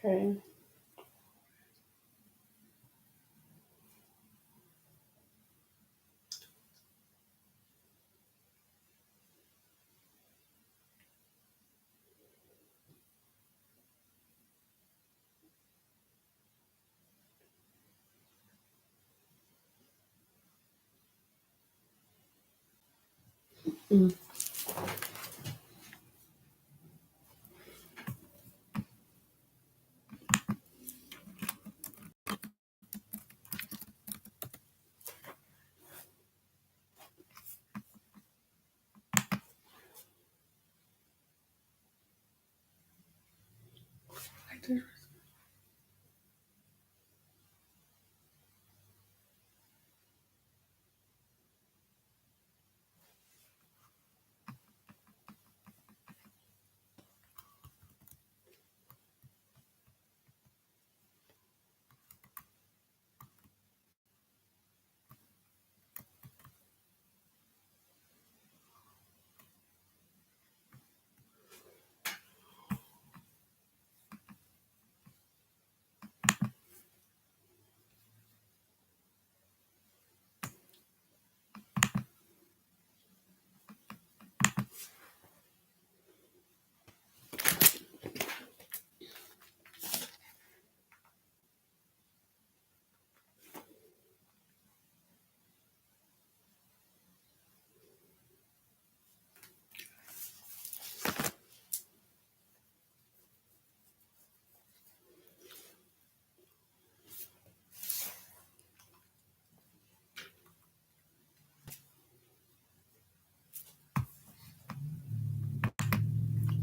Okay. Mm. I did.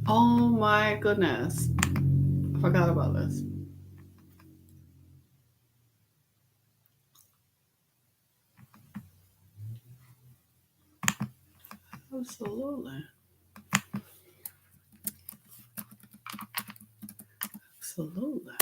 Oh my goodness. I forgot about this. Absolutely. Absolutely.